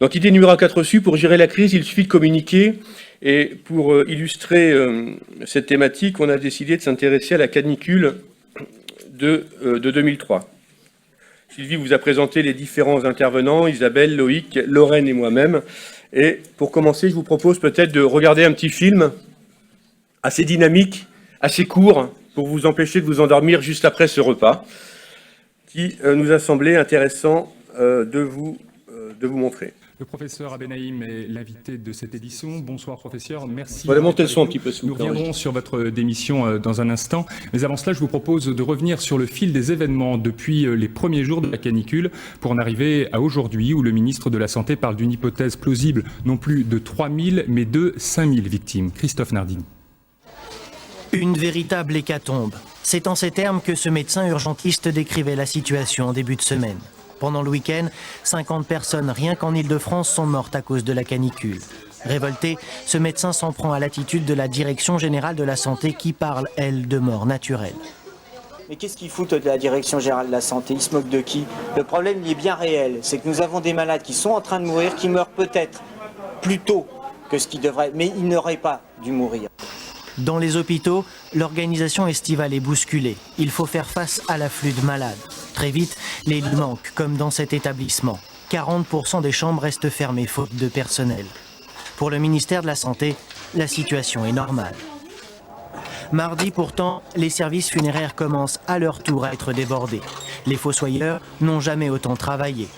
Donc, idée numéro 4 reçue, pour gérer la crise, il suffit de communiquer. Et pour illustrer cette thématique, on a décidé de s'intéresser à la canicule de 2003. Sylvie vous a présenté les différents intervenants, Isabelle, Loïc, Lorraine et moi-même. Et pour commencer, je vous propose peut-être de regarder un petit film assez dynamique, assez court, pour vous empêcher de vous endormir juste après ce repas, qui nous a semblé intéressant de vous montrer. Le professeur Abenaïm est l'invité de cette édition. Bonsoir professeur, merci. Voilà, montez le son un petit peu. Nous reviendrons sur votre démission dans un instant. Mais avant cela, je vous propose de revenir sur le fil des événements depuis les premiers jours de la canicule pour en arriver à aujourd'hui où le ministre de la Santé parle d'une hypothèse plausible, non plus de 3000 mais de 5000 victimes. Christophe Nardini. Une véritable hécatombe. C'est en ces termes que ce médecin urgentiste décrivait la situation en début de semaine. Pendant le week-end, 50 personnes rien qu'en Île-de-France sont mortes à cause de la canicule. Révolté, ce médecin s'en prend à l'attitude de la Direction générale de la santé qui parle, elle, de mort naturelle. Mais qu'est-ce qu'ils foutent de la Direction générale de la santé? Ils se moquent de qui? Le problème, il est bien réel. C'est que nous avons des malades qui sont en train de mourir, qui meurent peut-être plus tôt que ce qu'ils devraient, mais ils n'auraient pas dû mourir. Dans les hôpitaux, l'organisation estivale est bousculée. Il faut faire face à l'afflux de malades. Très vite, les lits manquent, comme dans cet établissement. 40% des chambres restent fermées faute de personnel. Pour le ministère de la Santé, la situation est normale. Mardi, pourtant, les services funéraires commencent à leur tour à être débordés. Les fossoyeurs n'ont jamais autant travaillé.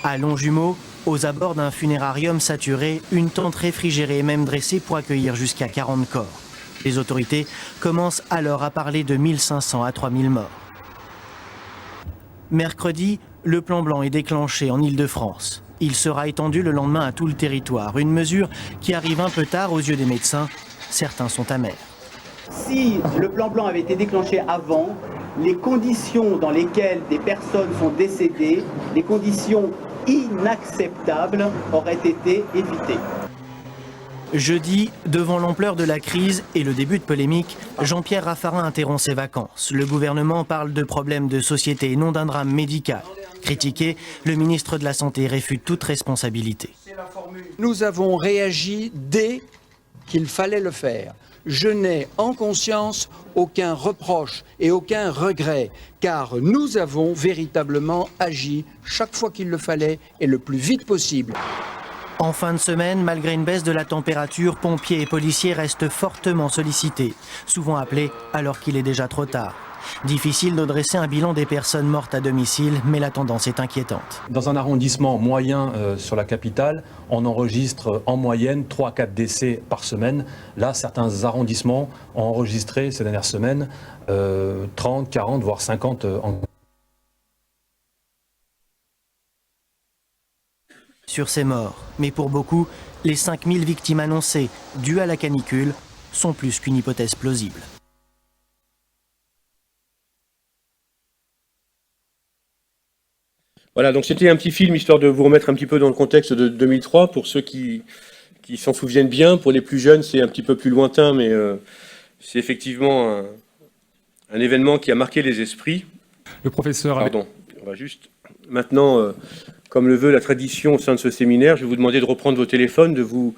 À Longjumeau, aux abords d'un funérarium saturé, une tente réfrigérée est même dressée pour accueillir jusqu'à 40 corps. Les autorités commencent alors à parler de 1500 à 3000 morts. Mercredi, le plan blanc est déclenché en Île-de-France. Il sera étendu le lendemain à tout le territoire, une mesure qui arrive un peu tard aux yeux des médecins. Certains sont amers. Si le plan blanc avait été déclenché avant, les conditions dans lesquelles des personnes sont décédées, les conditions inacceptables auraient été évitées. Jeudi, devant l'ampleur de la crise et le début de polémique, Jean-Pierre Raffarin interrompt ses vacances. Le gouvernement parle de problèmes de société et non d'un drame médical. Critiqué, le ministre de la Santé réfute toute responsabilité. Nous avons réagi dès qu'il fallait le faire. Je n'ai en conscience aucun reproche et aucun regret, car nous avons véritablement agi chaque fois qu'il le fallait et le plus vite possible. En fin de semaine, malgré une baisse de la température, pompiers et policiers restent fortement sollicités, souvent appelés alors qu'il est déjà trop tard. Difficile de dresser un bilan des personnes mortes à domicile, mais la tendance est inquiétante. Dans un arrondissement moyen sur la capitale, on enregistre en moyenne 3 à 4 décès par semaine. Là, certains arrondissements ont enregistré ces dernières semaines 30, 40, voire 50 sur ces morts. Mais pour beaucoup, les 5000 victimes annoncées, dues à la canicule, sont plus qu'une hypothèse plausible. Voilà, donc c'était un petit film, histoire de vous remettre un petit peu dans le contexte de 2003, pour ceux qui s'en souviennent bien. Pour les plus jeunes, c'est un petit peu plus lointain, mais c'est effectivement un événement qui a marqué les esprits. Le professeur... Pardon, on va juste... Maintenant, comme le veut la tradition au sein de ce séminaire, je vais vous demander de reprendre vos téléphones, de vous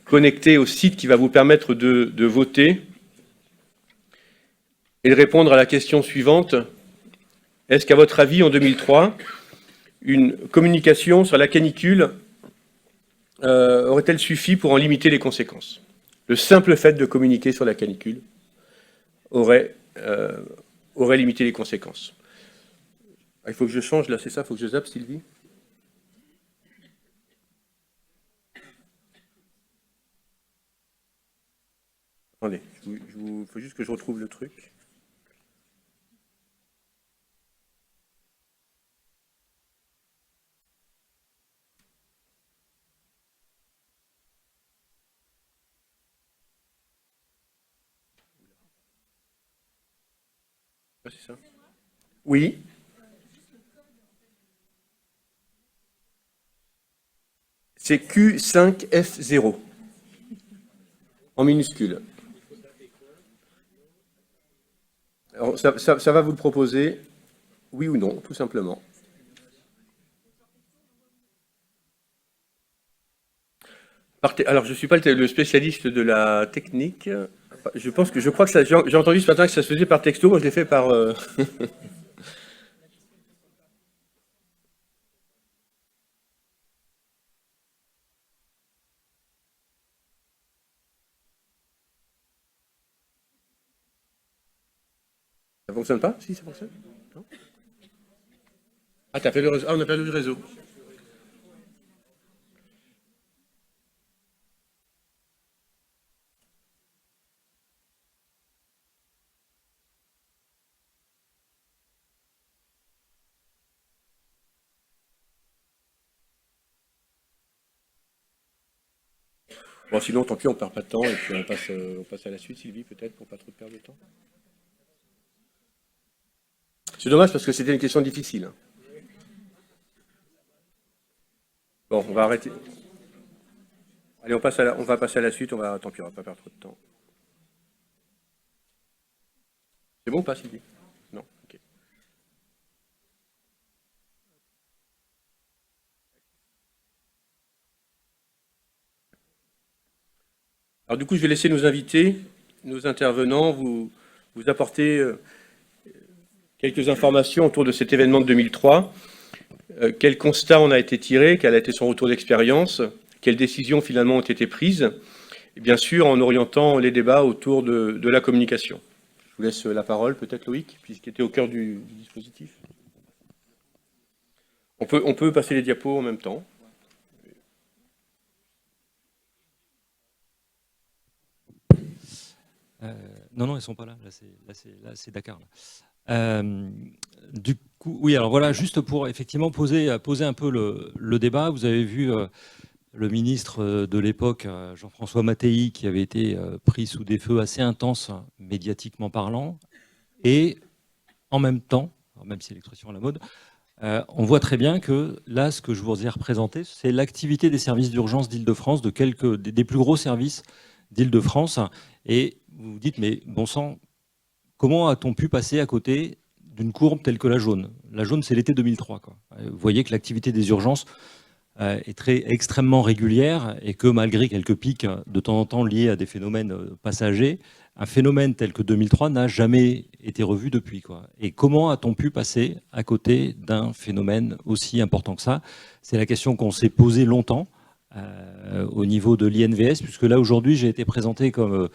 connecter au site qui va vous permettre de voter et de répondre à la question suivante. Est-ce qu'à votre avis, en 2003, une communication sur la canicule aurait-elle suffi pour en limiter les conséquences? Le simple fait de communiquer sur la canicule aurait limité les conséquences. Il faut que je change, là, c'est ça? Il faut que je zappe, Sylvie? Attendez, il faut juste que je retrouve le truc. C'est ça? Oui. C'est Q5F0, en minuscule. Alors, ça va vous le proposer, oui ou non, tout simplement. Alors, je ne suis pas le spécialiste de la technique. Je crois que ça, j'ai entendu ce matin que ça se faisait par texto. Moi, je l'ai fait par. Ça fonctionne pas? Si, ça fonctionne? Non. Ah, t'as fait le réseau. Ah, on a perdu le réseau. Bon, sinon, tant pis, on perd pas de temps et puis on passe à la suite, Sylvie, peut-être, pour pas trop perdre de temps. C'est dommage parce que c'était une question difficile. Bon, on va arrêter. Allez, on va passer à la suite, tant pis, on va pas perdre trop de temps. C'est bon ou pas, Sylvie? Non, ok. Alors du coup, je vais laisser nos invités, nos intervenants, vous apporter quelques informations autour de cet événement de 2003. Quel constat on a été tiré, quel a été son retour d'expérience, quelles décisions finalement ont été prises, et bien sûr en orientant les débats autour de la communication. Je vous laisse la parole, peut-être Loïc, puisqu'il était au cœur du dispositif. On peut passer les diapos en même temps. Non, elles ne sont pas là. Là, c'est Dakar. Là. Du coup, oui, alors voilà, juste pour effectivement poser un peu le débat. Vous avez vu le ministre de l'époque, Jean-François Mattei, qui avait été pris sous des feux assez intenses, médiatiquement parlant. Et en même temps, alors même si l'expression est à la mode, on voit très bien que là, ce que je vous ai représenté, c'est l'activité des services d'urgence d'Île-de-France, des plus gros services d'Île-de-France. Et vous vous dites, mais bon sang, comment a-t-on pu passer à côté d'une courbe telle que la jaune? La jaune, c'est l'été 2003. Quoi. Vous voyez que l'activité des urgences est extrêmement régulière et que malgré quelques pics de temps en temps liés à des phénomènes passagers, un phénomène tel que 2003 n'a jamais été revu depuis. Quoi. Et comment a-t-on pu passer à côté d'un phénomène aussi important que ça? C'est la question qu'on s'est posée longtemps au niveau de l'INVS, puisque là, aujourd'hui, j'ai été présenté comme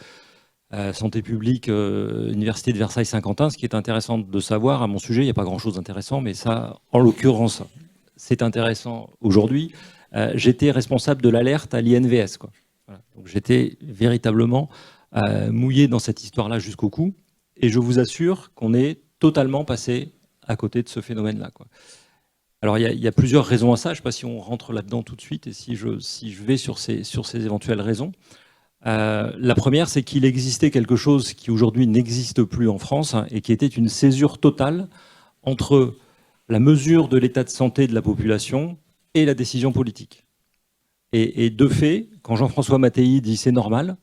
santé publique, Université de Versailles-Saint-Quentin. Ce qui est intéressant de savoir, à mon sujet, il n'y a pas grand-chose d'intéressant, mais ça, en l'occurrence, c'est intéressant aujourd'hui. J'étais responsable de l'alerte à l'INVS. Voilà. Donc j'étais véritablement mouillé dans cette histoire-là jusqu'au cou. Et je vous assure qu'on est totalement passé à côté de ce phénomène-là. Alors il y a plusieurs raisons à ça. Je ne sais pas si on rentre là-dedans tout de suite et si je vais sur ces éventuelles raisons. La première, c'est qu'il existait quelque chose qui aujourd'hui n'existe plus en France et qui était une césure totale entre la mesure de l'état de santé de la population et la décision politique. Et de fait, quand Jean-François Mattei dit c'est normal,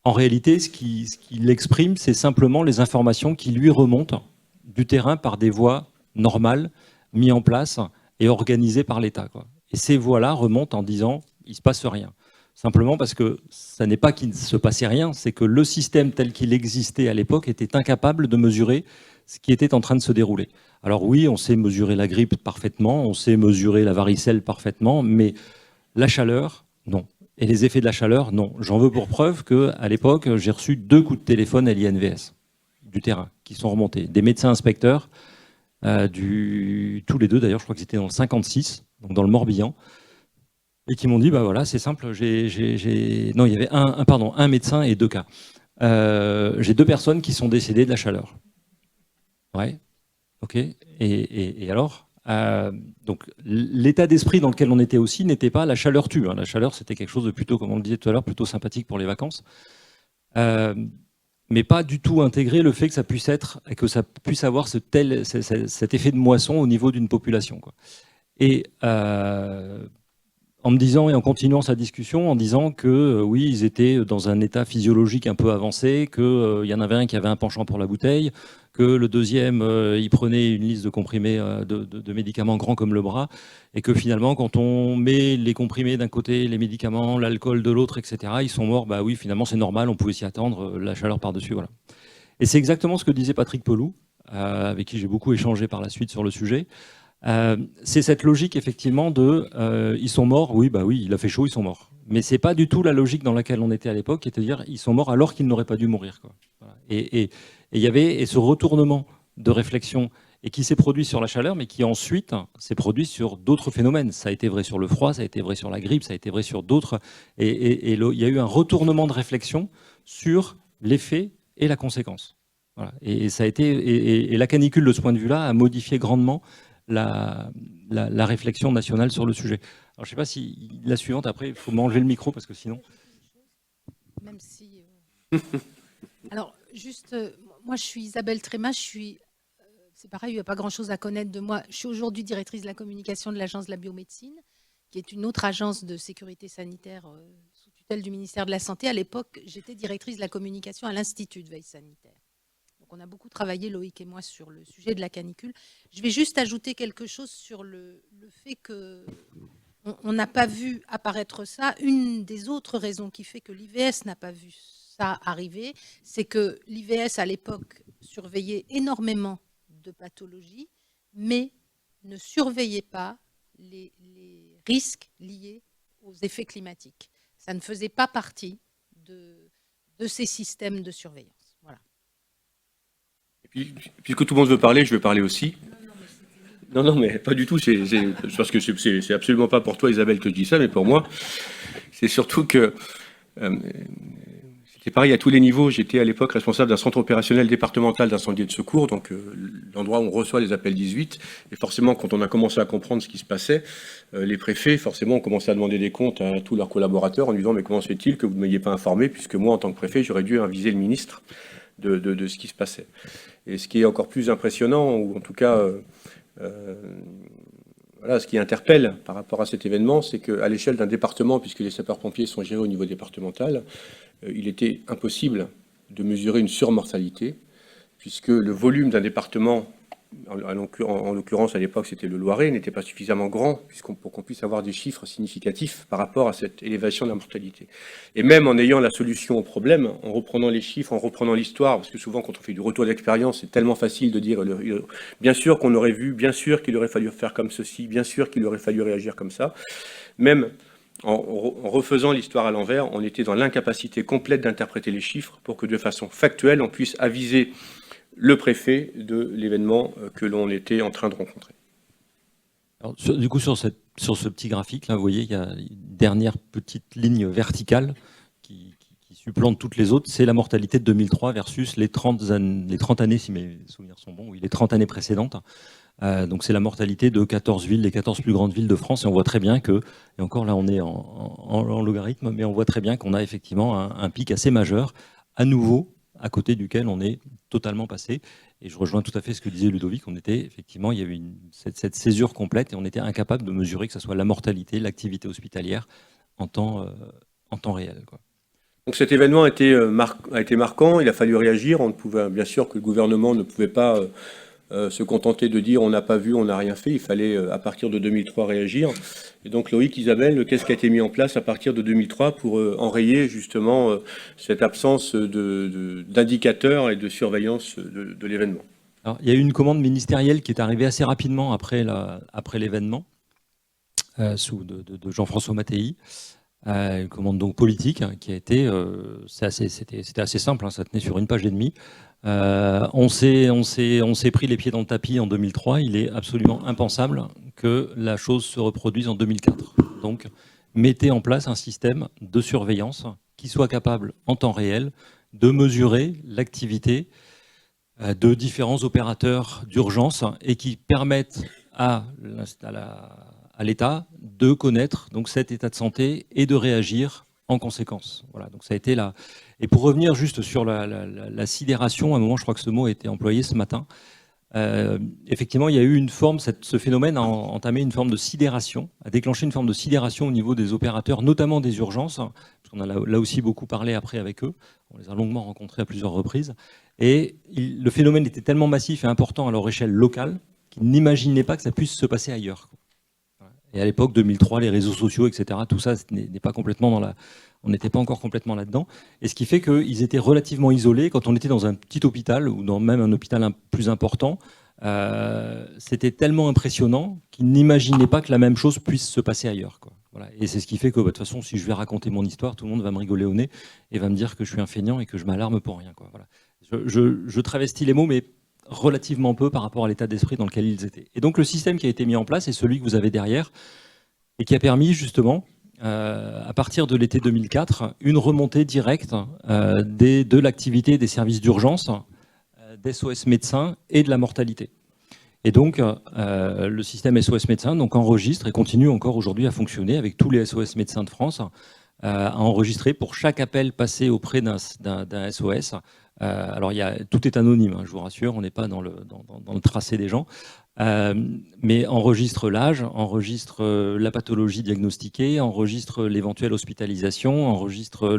en réalité, ce qu'il exprime, c'est simplement les informations qui lui remontent du terrain par des voies normales, mises en place et organisées par l'État. Et ces voies-là remontent en disant il ne se passe rien. Simplement parce que ça n'est pas qu'il ne se passait rien, c'est que le système tel qu'il existait à l'époque était incapable de mesurer ce qui était en train de se dérouler. Alors oui, on sait mesurer la grippe parfaitement, on sait mesurer la varicelle parfaitement, mais la chaleur, non. Et les effets de la chaleur, non. J'en veux pour preuve qu'à l'époque, j'ai reçu 2 coups de téléphone à l'INVS, du terrain, qui sont remontés. Des médecins inspecteurs, tous les deux d'ailleurs, je crois que c'était dans le 56, donc dans le Morbihan, et qui m'ont dit, bah voilà, c'est simple, non, il y avait un médecin et 2 cas. J'ai 2 personnes qui sont décédées de la chaleur. Ouais, ok. Et alors donc l'état d'esprit dans lequel on était aussi n'était pas la chaleur tue. La chaleur, c'était quelque chose de plutôt, comme on le disait tout à l'heure, plutôt sympathique pour les vacances. Mais pas du tout intégrer le fait que ça puisse avoir cet effet de moisson au niveau d'une population. Et en me disant et en continuant sa discussion, en disant que oui, ils étaient dans un état physiologique un peu avancé, qu'il y en avait un qui avait un penchant pour la bouteille, que le deuxième, il prenait une liste de comprimés, de médicaments grands comme le bras, et que finalement, quand on met les comprimés d'un côté, les médicaments, l'alcool de l'autre, etc., ils sont morts. Bah oui, finalement, c'est normal, on pouvait s'y attendre, la chaleur par-dessus, voilà. Et c'est exactement ce que disait Patrick Pelloux, avec qui j'ai beaucoup échangé par la suite sur le sujet. C'est cette logique, effectivement, ils sont morts, oui, bah oui, il a fait chaud, ils sont morts. Mais c'est pas du tout la logique dans laquelle on était à l'époque, qui était de dire ils sont morts alors qu'ils n'auraient pas dû mourir, quoi. Voilà. Et il y avait ce retournement de réflexion et qui s'est produit sur la chaleur, mais qui ensuite s'est produit sur d'autres phénomènes. Ça a été vrai sur le froid, ça a été vrai sur la grippe, ça a été vrai sur d'autres. Et il y a eu un retournement de réflexion sur l'effet et la conséquence. Voilà. Et ça a été, et la canicule, de ce point de vue-là, a modifié grandement la réflexion nationale sur le sujet. Alors, je ne sais pas si la suivante, après, il faut m'enlever le micro parce que sinon... Même si... Alors, juste, moi, je suis Isabelle Tréma, c'est pareil, il n'y a pas grand-chose à connaître de moi. Je suis aujourd'hui directrice de la communication de l'Agence de la biomédecine, qui est une autre agence de sécurité sanitaire sous tutelle du ministère de la Santé. À l'époque, j'étais directrice de la communication à l'Institut de veille sanitaire. Donc, on a beaucoup travaillé, Loïc et moi, sur le sujet de la canicule. Je vais juste ajouter quelque chose sur le fait que on n'a pas vu apparaître ça. Une des autres raisons qui fait que l'IVS n'a pas vu ça arriver, c'est que l'IVS, à l'époque, surveillait énormément de pathologies, mais ne surveillait pas les risques liés aux effets climatiques. Ça ne faisait pas partie de ces systèmes de surveillance. Voilà. Et puis, puisque tout le monde veut parler, je vais parler aussi. Non, mais pas du tout. Parce que c'est absolument pas pour toi, Isabelle, que je dis ça, mais pour moi, c'est surtout que c'était pareil à tous les niveaux. J'étais à l'époque responsable d'un centre opérationnel départemental d'incendie et de secours, donc l'endroit où on reçoit les appels 18. Et forcément, quand on a commencé à comprendre ce qui se passait, les préfets, forcément, ont commencé à demander des comptes à tous leurs collaborateurs en disant « Mais comment se fait-il que vous ne m'ayez pas informé, puisque moi, en tant que préfet, j'aurais dû aviser le ministre de ce qui se passait ». Et ce qui est encore plus impressionnant, ou en tout cas... voilà, ce qui interpelle par rapport à cet événement, c'est qu'à l'échelle d'un département, puisque les sapeurs-pompiers sont gérés au niveau départemental, il était impossible de mesurer une surmortalité, puisque le volume d'un département, en l'occurrence à l'époque c'était le Loiret, n'était pas suffisamment grand pour qu'on puisse avoir des chiffres significatifs par rapport à cette élévation de la mortalité. Et même en ayant la solution au problème, en reprenant les chiffres, en reprenant l'histoire, parce que souvent quand on fait du retour d'expérience, c'est tellement facile de dire bien sûr qu'on aurait vu, bien sûr qu'il aurait fallu faire comme ceci, bien sûr qu'il aurait fallu réagir comme ça. Même en refaisant l'histoire à l'envers, on était dans l'incapacité complète d'interpréter les chiffres pour que de façon factuelle, on puisse aviser le préfet de l'événement que l'on était en train de rencontrer. Alors, du coup, sur ce petit graphique, là, vous voyez, il y a une dernière petite ligne verticale qui supplante toutes les autres. C'est la mortalité de 2003 versus les 30 années, si mes souvenirs sont bons, oui, les 30 années précédentes. Donc c'est la mortalité de 14 villes, les 14 plus grandes villes de France. Et on voit très bien que, et encore là on est en logarithme, mais on voit très bien qu'on a effectivement un pic assez majeur, à nouveau, à côté duquel on est totalement passé. Et je rejoins tout à fait ce que disait Ludovic, effectivement, il y a eu cette césure complète et on était incapable de mesurer que ce soit la mortalité, l'activité hospitalière en temps réel, quoi. Donc cet événement a été marquant, il a fallu réagir. On ne pouvait, bien sûr que le gouvernement ne pouvait pas se contenter de dire on n'a pas vu, on n'a rien fait. Il fallait à partir de 2003 réagir. Et donc Loïc, Isabelle, qu'est-ce qui a été mis en place à partir de 2003 pour enrayer justement cette absence d'indicateurs et de surveillance de l'événement? Alors, il y a eu une commande ministérielle qui est arrivée assez rapidement après l'événement, de Jean-François Mattei. Une commande donc politique qui a été, c'était assez simple, hein, ça tenait sur une page et demie. On s'est pris les pieds dans le tapis en 2003. Il est absolument impensable que la chose se reproduise en 2004. Donc, mettez en place un système de surveillance qui soit capable, en temps réel, de mesurer l'activité de différents opérateurs d'urgence et qui permettent à l'État de connaître donc cet état de santé et de réagir en conséquence. Voilà, donc ça a été là. Et pour revenir juste sur la sidération, à un moment, je crois que ce mot a été employé ce matin, effectivement, il y a eu une forme, ce phénomène a entamé une forme de sidération, a déclenché une forme de sidération au niveau des opérateurs, notamment des urgences, parce qu'on a là aussi beaucoup parlé après avec eux, on les a longuement rencontrés à plusieurs reprises, et le phénomène était tellement massif et important à leur échelle locale qu'ils n'imaginaient pas que ça puisse se passer ailleurs. Et à l'époque, 2003, les réseaux sociaux, etc., tout ça n'est pas complètement on n'était pas encore complètement là-dedans. Et ce qui fait qu'ils étaient relativement isolés. Quand on était dans un petit hôpital, ou dans même un hôpital plus important, c'était tellement impressionnant qu'ils n'imaginaient pas que la même chose puisse se passer ailleurs, quoi. Voilà. Et c'est ce qui fait que, de toute façon, si je vais raconter mon histoire, tout le monde va me rigoler au nez et va me dire que je suis un feignant et que je m'alarme pour rien, quoi. Voilà. Je travestis les mots, mais relativement peu par rapport à l'état d'esprit dans lequel ils étaient. Et donc le système qui a été mis en place est celui que vous avez derrière et qui a permis justement, à partir de l'été 2004, une remontée directe de l'activité des services d'urgence, des SOS médecins et de la mortalité. Et donc le système SOS médecins donc, enregistre et continue encore aujourd'hui à fonctionner avec tous les SOS médecins de France, à enregistrer pour chaque appel passé auprès d'un SOS. Alors tout est anonyme, hein, je vous rassure, on n'est pas dans le tracé des gens, mais enregistre l'âge, enregistre la pathologie diagnostiquée, enregistre l'éventuelle hospitalisation, enregistre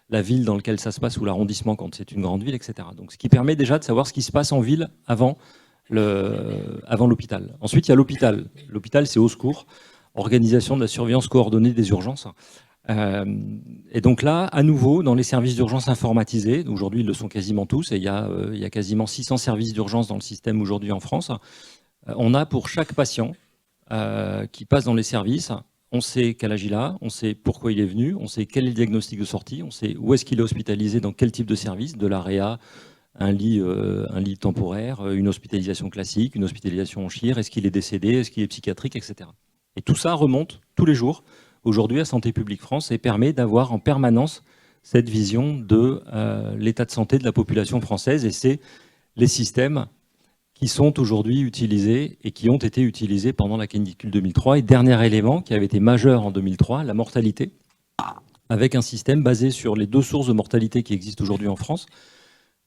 la ville dans laquelle ça se passe ou l'arrondissement quand c'est une grande ville, etc. Donc, ce qui permet déjà de savoir ce qui se passe en ville avant l'hôpital. Ensuite, il y a l'hôpital. L'hôpital, c'est au secours, organisation de la surveillance coordonnée des urgences. Et donc là, à nouveau, dans les services d'urgence informatisés, aujourd'hui ils le sont quasiment tous, et il y a quasiment 600 services d'urgence dans le système aujourd'hui en France, on a pour chaque patient qui passe dans les services, on sait quel âge il a, on sait pourquoi il est venu, on sait quel est le diagnostic de sortie, on sait où est-ce qu'il est hospitalisé, dans quel type de service, de la réa, un lit temporaire, une hospitalisation classique, une hospitalisation en chir, est-ce qu'il est décédé, est-ce qu'il est psychiatrique, etc. Et tout ça remonte tous les jours aujourd'hui à Santé publique France et permet d'avoir en permanence cette vision de l'état de santé de la population française. Et c'est les systèmes qui sont aujourd'hui utilisés et qui ont été utilisés pendant la canicule 2003. Et dernier élément qui avait été majeur en 2003, la mortalité, avec un système basé sur les deux sources de mortalité qui existent aujourd'hui en France.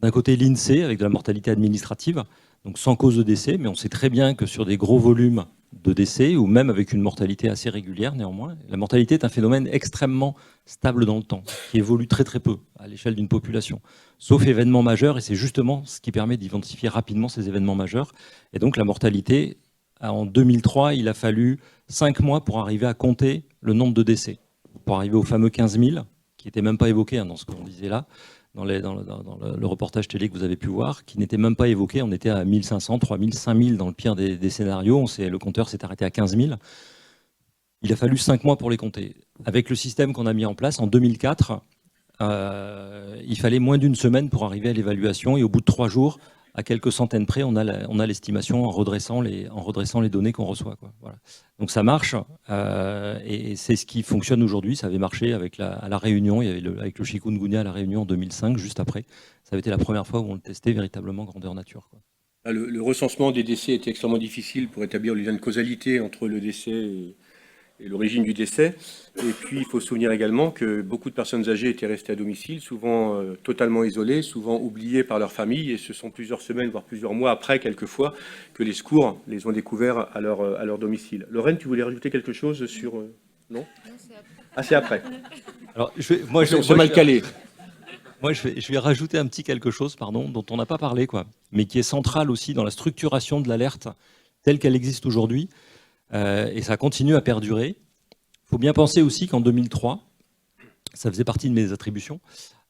D'un côté, l'INSEE, avec de la mortalité administrative, donc sans cause de décès, mais on sait très bien que sur des gros volumes de décès, ou même avec une mortalité assez régulière néanmoins, la mortalité est un phénomène extrêmement stable dans le temps, qui évolue très très peu à l'échelle d'une population, sauf événements majeurs, et c'est justement ce qui permet d'identifier rapidement ces événements majeurs. Et donc la mortalité, en 2003, il a fallu 5 mois pour arriver à compter le nombre de décès, pour arriver au fameux 15 000, qui n'était même pas évoqué dans ce qu'on disait là, dans le reportage télé que vous avez pu voir, qui n'était même pas évoqué. On était à 1500, 3000, 5000 dans le pire des scénarios. Le compteur s'est arrêté à 15 000. Il a fallu 5 mois pour les compter. Avec le système qu'on a mis en place en 2004, il fallait moins d'une semaine pour arriver à l'évaluation. Et au bout de 3 jours, à quelques centaines près, on a l'estimation en redressant les données qu'on reçoit, quoi. Voilà. Donc ça marche, et c'est ce qui fonctionne aujourd'hui. Ça avait marché à La Réunion, il y avait avec le chikungunya à La Réunion en 2005, juste après. Ça avait été la première fois où on le testait véritablement grandeur nature, quoi. Le recensement des décès était extrêmement difficile pour établir le lien de causalité entre le décès et l'origine du décès. Et puis, il faut se souvenir également que beaucoup de personnes âgées étaient restées à domicile, souvent totalement isolées, souvent oubliées par leur famille, et ce sont plusieurs semaines, voire plusieurs mois après, quelquefois, que les secours les ont découverts à leur domicile. Lorraine, tu voulais rajouter quelque chose sur... Non, c'est après. Alors, on s'est mal calé. Moi, je vais rajouter un petit quelque chose, dont on n'a pas parlé, quoi, mais qui est central aussi dans la structuration de l'alerte telle qu'elle existe aujourd'hui. Et ça continue à perdurer. Il faut bien penser aussi qu'en 2003, ça faisait partie de mes attributions,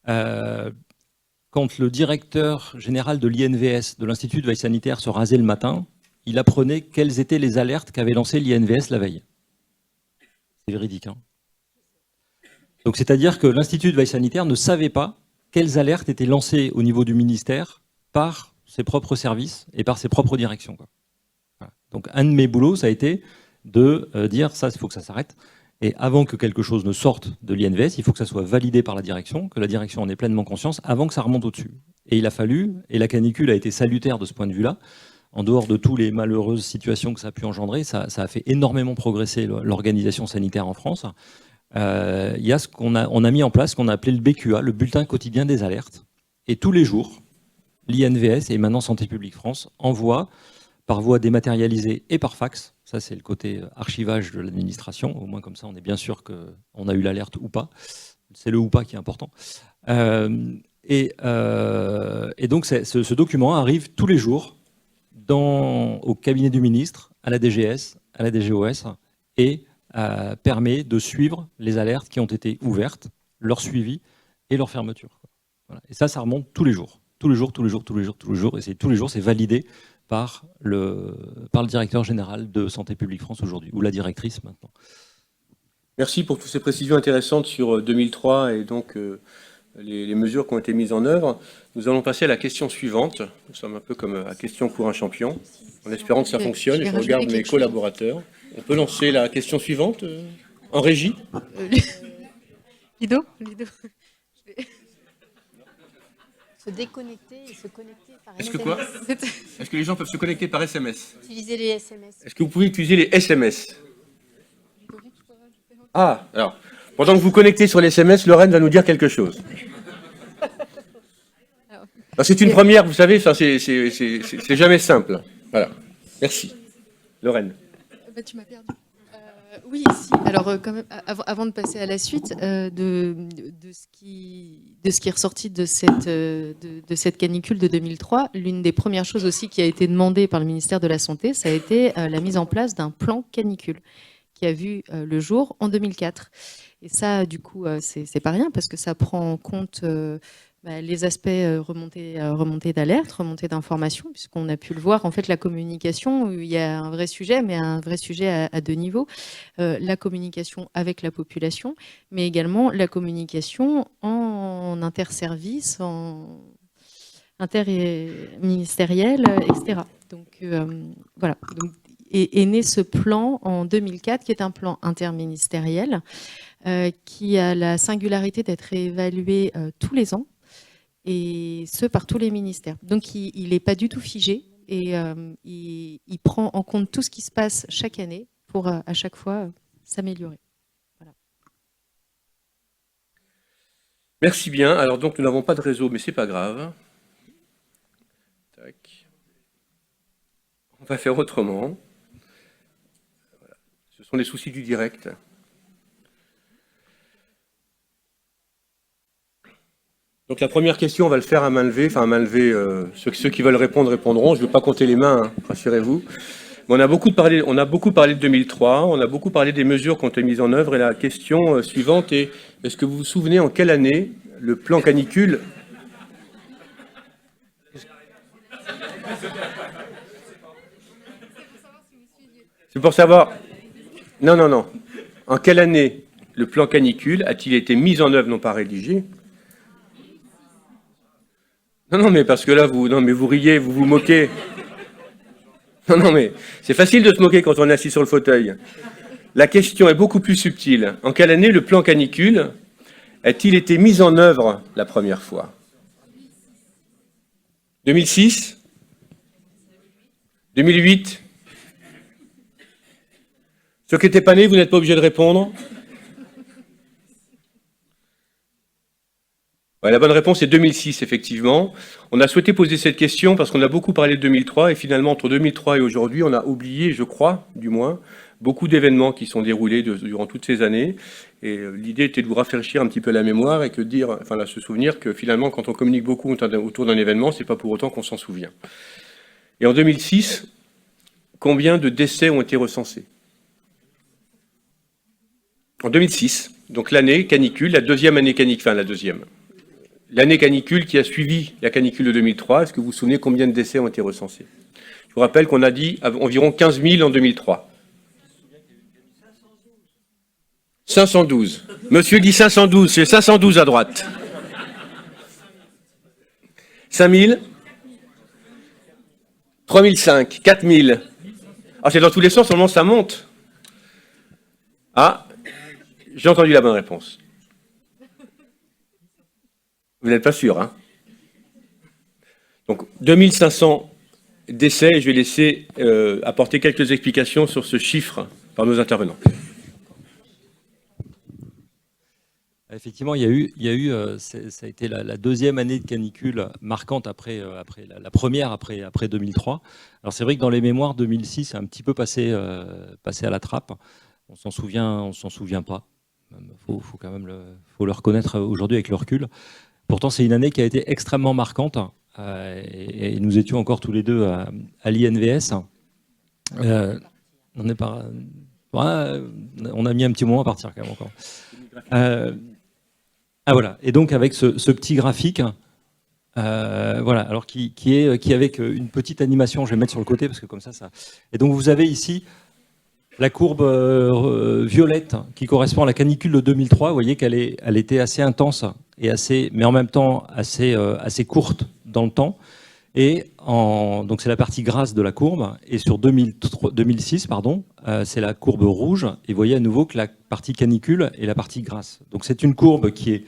quand le directeur général de l'INVS, de l'Institut de veille sanitaire, se rasait le matin, il apprenait quelles étaient les alertes qu'avait lancées l'INVS la veille. C'est véridique, hein. Donc c'est-à-dire que l'Institut de veille sanitaire ne savait pas quelles alertes étaient lancées au niveau du ministère par ses propres services et par ses propres directions, quoi. Donc un de mes boulots, ça a été de dire ça, il faut que ça s'arrête. Et avant que quelque chose ne sorte de l'INVS, il faut que ça soit validé par la direction, que la direction en ait pleinement conscience, avant que ça remonte au-dessus. Et il a fallu, et la canicule a été salutaire de ce point de vue-là, en dehors de toutes les malheureuses situations que ça a pu engendrer, ça a fait énormément progresser l'organisation sanitaire en France. On a mis en place ce qu'on a appelé le BQA, le bulletin quotidien des alertes. Et tous les jours, l'INVS et maintenant Santé publique France envoient par voie dématérialisée et par fax, ça c'est le côté archivage de l'administration, au moins comme ça on est bien sûr qu'on a eu l'alerte ou pas, c'est le ou pas qui est important. Et donc ce document arrive tous les jours au cabinet du ministre, à la DGS, à la DGOS, et permet de suivre les alertes qui ont été ouvertes, leur suivi et leur fermeture. Voilà. Et ça remonte tous les jours. Tous les jours, et tous les jours, c'est validé par le directeur général de Santé publique France aujourd'hui, ou la directrice maintenant. Merci pour toutes ces précisions intéressantes sur 2003 et donc les mesures qui ont été mises en œuvre. Nous allons passer à la question suivante. Nous sommes un peu comme à question pour un champion, en espérant que ça fonctionne. Je regarde mes collaborateurs. On peut lancer la question suivante en régie. Ludo Se déconnecter et se connecter par SMS. Est-ce que quoi? Est-ce que les gens peuvent se connecter par SMS? Utiliser les SMS. Est-ce que vous pouvez utiliser les SMS? Ah, alors, pendant que vous connectez sur les SMS, Lorraine va nous dire quelque chose. C'est une première, vous savez, c'est jamais simple. Voilà. Merci. Lorraine. Tu m'as perdu. Oui, si. Alors, quand même, avant de passer à la suite de ce qui est ressorti de cette canicule de 2003, l'une des premières choses aussi qui a été demandée par le ministère de la Santé, ça a été la mise en place d'un plan canicule qui a vu le jour en 2004. Et ça, du coup, c'est pas rien parce que ça prend en compte les aspects remontée d'alerte, remontée d'information, puisqu'on a pu le voir, en fait, la communication, il y a un vrai sujet, mais un vrai sujet à deux niveaux. La communication avec la population, mais également la communication en interservice, en interministériel, etc. Donc, voilà. Donc, est né ce plan en 2004, qui est un plan interministériel, qui a la singularité d'être évalué tous les ans, et ce, par tous les ministères. Donc, il n'est pas du tout figé, et il prend en compte tout ce qui se passe chaque année pour, à chaque fois, s'améliorer. Voilà. Merci bien. Alors, donc, nous n'avons pas de réseau, mais ce n'est pas grave. Tac. On va faire autrement. Voilà. Ce sont les soucis du direct. Donc la première question, on va le faire à main levée. Enfin, à main levée, ceux qui veulent répondre répondront. Je ne veux pas compter les mains, hein, rassurez-vous. Mais on a beaucoup parlé de 2003, on a beaucoup parlé des mesures qui ont été mises en œuvre. Et la question suivante est, est-ce que vous vous souvenez en quelle année le plan canicule... C'est pour savoir... Non. En quelle année le plan canicule a-t-il été mis en œuvre, non pas rédigé? Non, mais parce que là, vous riez, vous vous moquez. Non, mais c'est facile de se moquer quand on est assis sur le fauteuil. La question est beaucoup plus subtile. En quelle année le plan canicule a-t-il été mis en œuvre la première fois? 2006? 2008? Ceux qui n'étaient pas nés, vous n'êtes pas obligés de répondre. Ouais, la bonne réponse est 2006, effectivement. On a souhaité poser cette question parce qu'on a beaucoup parlé de 2003 et finalement, entre 2003 et aujourd'hui, on a oublié, je crois, du moins, beaucoup d'événements qui sont déroulés durant toutes ces années. Et l'idée était de vous rafraîchir un petit peu la mémoire et se souvenir que finalement, quand on communique beaucoup autour d'un événement, c'est pas pour autant qu'on s'en souvient. Et en 2006, combien de décès ont été recensés? En 2006, donc l'année canicule, la deuxième année canicule, l'année canicule qui a suivi la canicule de 2003, est-ce que vous vous souvenez combien de décès ont été recensés? Je vous rappelle qu'on a dit environ 15 000 en 2003. 512. Monsieur dit 512, c'est 512 à droite. 5 000 3 500, 4 000. Ah, c'est dans tous les sens, seulement ça monte. Ah, j'ai entendu la bonne réponse. Vous n'êtes pas sûr, hein? Donc, 2500 décès, et je vais laisser apporter quelques explications sur ce chiffre par nos intervenants. Effectivement, ça a été la deuxième année de canicule marquante après la première, après 2003. Alors c'est vrai que dans les mémoires, 2006 c'est un petit peu passé à la trappe. On s'en souvient pas. Faut quand même le reconnaître aujourd'hui avec le recul. Pourtant, c'est une année qui a été extrêmement marquante. Et nous étions encore tous les deux à l'INVS. On a mis un petit moment à partir quand même encore. Voilà. Et donc avec ce petit graphique, voilà, alors qui est avec une petite animation, je vais mettre sur le côté parce que comme ça. Et donc vous avez ici la courbe violette qui correspond à la canicule de 2003. Vous voyez elle était assez intense et mais en même temps assez courte dans le temps. Et donc c'est la partie grasse de la courbe. Et sur 2006, c'est la courbe rouge. Et vous voyez à nouveau que la partie canicule est la partie grasse. Donc c'est une courbe qui est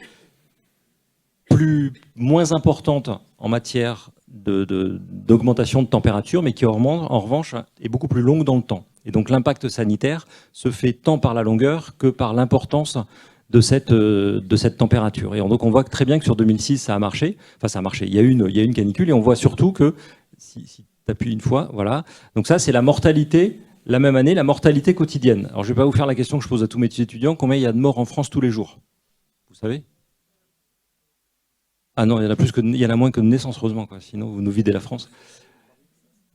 moins importante en matière d'augmentation de température, mais qui en revanche est beaucoup plus longue dans le temps. Et donc l'impact sanitaire se fait tant par la longueur que par l'importance de cette température. Et donc on voit très bien que sur 2006, ça a marché. Enfin, ça a marché. Il y a une canicule et on voit surtout que, si tu appuies une fois, voilà. Donc ça, c'est la mortalité, la même année, la mortalité quotidienne. Alors je ne vais pas vous faire la question que je pose à tous mes étudiants. Combien il y a de morts en France tous les jours? Vous savez? Ah non, il y en a moins que de naissances, heureusement, quoi. Sinon, vous nous videz la France.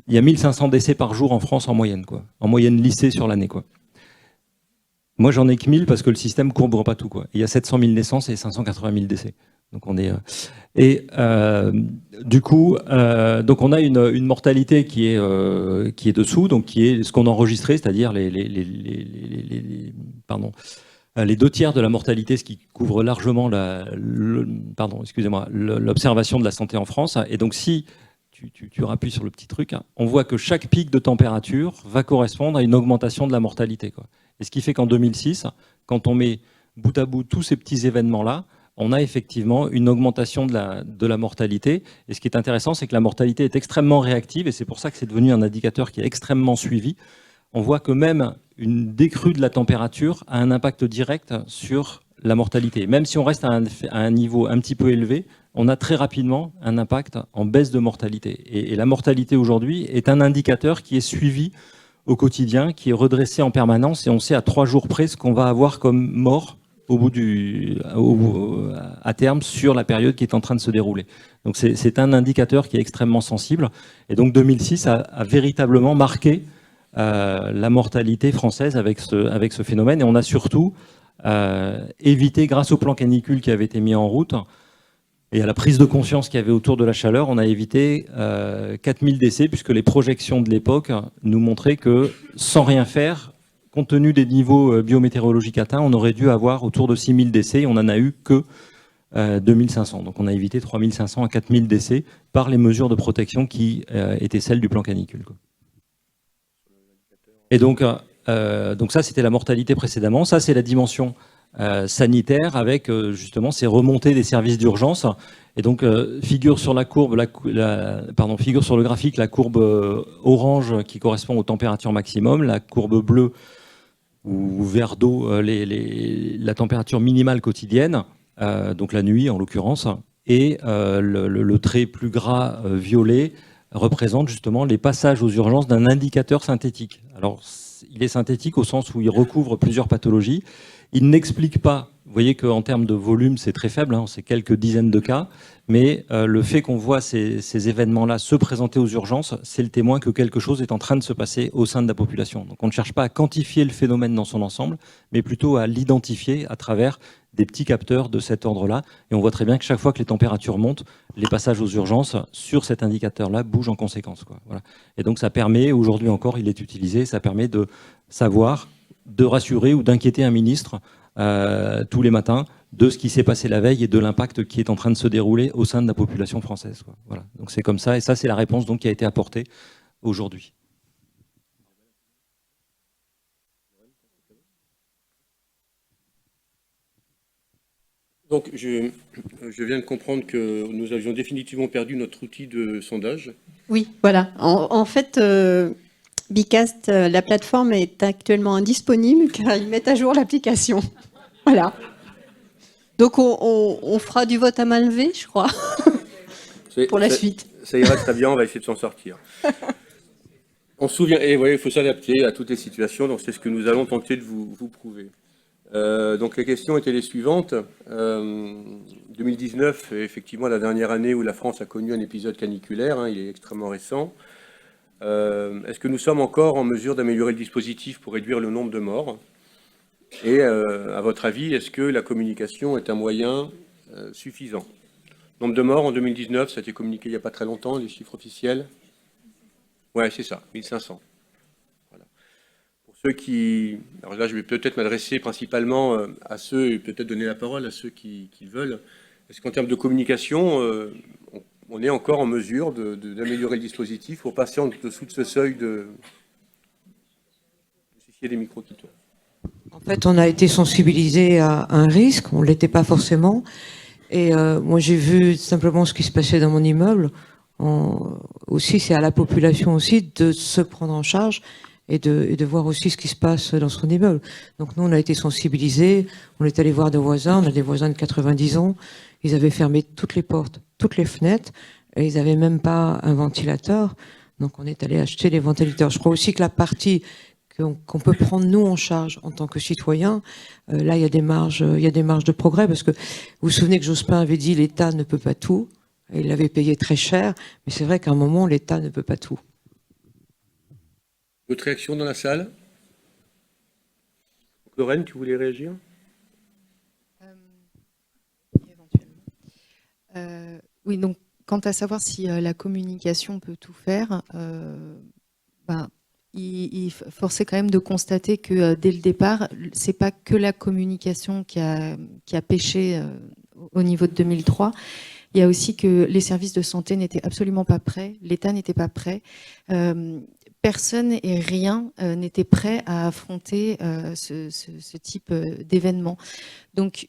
Il y a 1500 décès par jour en France en moyenne, quoi. En moyenne lycée sur l'année, quoi. Moi, j'en ai que 1000 parce que le système courbe pas tout, quoi. Il y a 700 000 naissances et 580 000 décès. Donc on est du coup, donc on a une mortalité qui est dessous, donc qui est ce qu'on a enregistré, c'est-à-dire les 2/3 de la mortalité, ce qui couvre largement l'observation de la santé en France. Et donc si tu rappuies sur le petit truc, on voit que chaque pic de température va correspondre à une augmentation de la mortalité, quoi. Et ce qui fait qu'en 2006, quand on met bout à bout tous ces petits événements-là, on a effectivement une augmentation de la mortalité. Et ce qui est intéressant, c'est que la mortalité est extrêmement réactive, et c'est pour ça que c'est devenu un indicateur qui est extrêmement suivi. On voit que même une décrue de la température a un impact direct sur la mortalité. Même si on reste à un niveau un petit peu élevé, on a très rapidement un impact en baisse de mortalité. Et la mortalité aujourd'hui est un indicateur qui est suivi au quotidien, qui est redressé en permanence, et on sait à 3 jours près ce qu'on va avoir comme mort à terme sur la période qui est en train de se dérouler. Donc c'est un indicateur qui est extrêmement sensible. Et donc 2006 a véritablement marqué la mortalité française avec ce phénomène. Et on a surtout évité, grâce au plan canicule qui avait été mis en route, et à la prise de conscience qu'il y avait autour de la chaleur, on a évité 4000 décès, puisque les projections de l'époque nous montraient que, sans rien faire, compte tenu des niveaux biométéorologiques atteints, on aurait dû avoir autour de 6000 décès, et on n'en a eu que 2500. Donc on a évité 3500 à 4000 décès par les mesures de protection qui étaient celles du plan canicule, quoi. Et donc ça, c'était la mortalité précédemment. Ça, c'est la dimension sanitaire avec justement ces remontées des services d'urgence. Et donc figure sur la courbe, figure sur le graphique la courbe orange qui correspond aux températures maximum, la courbe bleue ou vert d'eau la température minimale quotidienne, donc la nuit en l'occurrence, et le trait plus gras violet représente justement les passages aux urgences d'un indicateur synthétique. Alors il est synthétique au sens où il recouvre plusieurs pathologies. Il n'explique pas, vous voyez qu'en termes de volume, c'est très faible, c'est quelques dizaines de cas, mais le fait qu'on voit ces événements-là se présenter aux urgences, c'est le témoin que quelque chose est en train de se passer au sein de la population. Donc on ne cherche pas à quantifier le phénomène dans son ensemble, mais plutôt à l'identifier à travers des petits capteurs de cet ordre-là. Et on voit très bien que chaque fois que les températures montent, les passages aux urgences sur cet indicateur-là bougent en conséquence, quoi. Voilà. Et donc ça permet, aujourd'hui encore, il est utilisé, ça permet de savoir, de rassurer ou d'inquiéter un ministre tous les matins de ce qui s'est passé la veille et de l'impact qui est en train de se dérouler au sein de la population française, quoi. Voilà. Donc c'est comme ça, et ça c'est la réponse donc qui a été apportée aujourd'hui. Donc je viens de comprendre que nous avions définitivement perdu notre outil de sondage. Oui, voilà. En fait, Bicast, la plateforme est actuellement indisponible car ils mettent à jour l'application. Voilà. Donc on fera du vote à main levée, je crois, pour la suite. Ça ira très bien, on va essayer de s'en sortir. On se souvient, et oui, il faut s'adapter à toutes les situations, donc c'est ce que nous allons tenter de vous prouver. Donc les questions étaient les suivantes. 2019 est effectivement la dernière année où la France a connu un épisode caniculaire, hein, il est extrêmement récent. Est-ce que nous sommes encore en mesure d'améliorer le dispositif pour réduire le nombre de morts? Et à votre avis, est-ce que la communication est un moyen suffisant? Nombre de morts en 2019, ça a été communiqué il n'y a pas très longtemps, les chiffres officiels. Ouais, c'est ça, 1500. Voilà. Pour ceux qui... Alors là, je vais peut-être m'adresser principalement à ceux, et peut-être donner la parole à ceux qui veulent. Est-ce qu'en termes de communication, on est encore en mesure d'améliorer le dispositif pour passer en dessous de ce seuil de... Il y a des micros qui tournent. En fait, on a été sensibilisé à un risque, on ne l'était pas forcément. Et moi, j'ai vu simplement ce qui se passait dans mon immeuble. Aussi, c'est à la population aussi de se prendre en charge et de voir aussi ce qui se passe dans son immeuble. Donc nous, on a été sensibilisés, on est allé voir des voisins, on a des voisins de 90 ans, ils avaient fermé toutes les portes, toutes les fenêtres, et ils n'avaient même pas un ventilateur. Donc on est allé acheter les ventilateurs. Je crois aussi que la partie qu'on peut prendre nous en charge en tant que citoyens, là il y a des marges de progrès, parce que vous vous souvenez que Jospin avait dit l'État ne peut pas tout, et il l'avait payé très cher, mais c'est vrai qu'à un moment l'État ne peut pas tout. D'autres réactions dans la salle? Lorraine, tu voulais réagir? Oui, donc quant à savoir si la communication peut tout faire, force est quand même de constater que dès le départ, c'est pas que la communication qui a péché au niveau de 2003. Il y a aussi que les services de santé n'étaient absolument pas prêts, l'État n'était pas prêt. Personne et rien n'était prêt à affronter ce type d'événement. Donc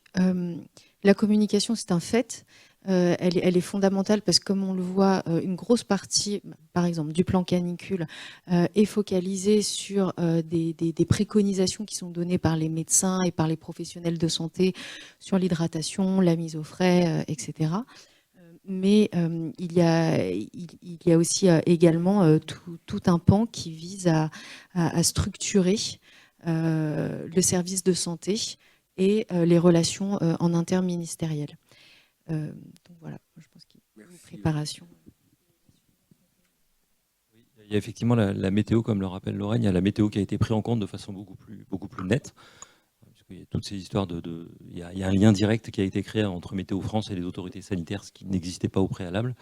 la communication, c'est un fait. Elle est fondamentale parce que, comme on le voit, une grosse partie, par exemple, du plan canicule est focalisée sur des préconisations qui sont données par les médecins et par les professionnels de santé sur l'hydratation, la mise au frais, etc. Mais il y a aussi également tout un pan qui vise à structurer le service de santé et les relations en interministériel. Donc voilà, je pense qu'il y a une préparation. Il y a effectivement la météo, comme le rappelle Lorraine, il y a la météo qui a été prise en compte de façon beaucoup plus nette. Il y a toutes ces histoires il y a un lien direct qui a été créé entre Météo France et les autorités sanitaires, ce qui n'existait pas au préalable.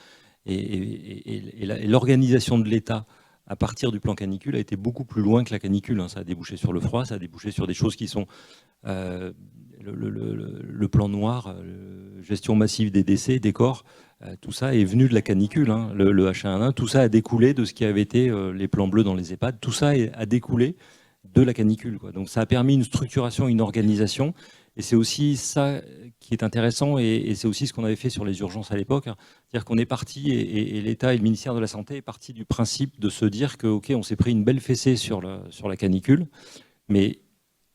Et l'organisation de l'État à partir du plan canicule a été beaucoup plus loin que la canicule. Ça a débouché sur le froid, ça a débouché sur des choses qui sont le plan noir, gestion massive des décès, des corps. Tout ça est venu de la canicule, le H1N1. Tout ça a découlé de ce qui avait été les plans bleus dans les EHPAD. Tout ça a découlé de la canicule, quoi. Donc ça a permis une structuration, une organisation, et c'est aussi ça qui est intéressant, et c'est aussi ce qu'on avait fait sur les urgences à l'époque, c'est-à-dire qu'on est parti, et l'État et le ministère de la Santé est parti du principe de se dire que, ok, on s'est pris une belle fessée sur la canicule, mais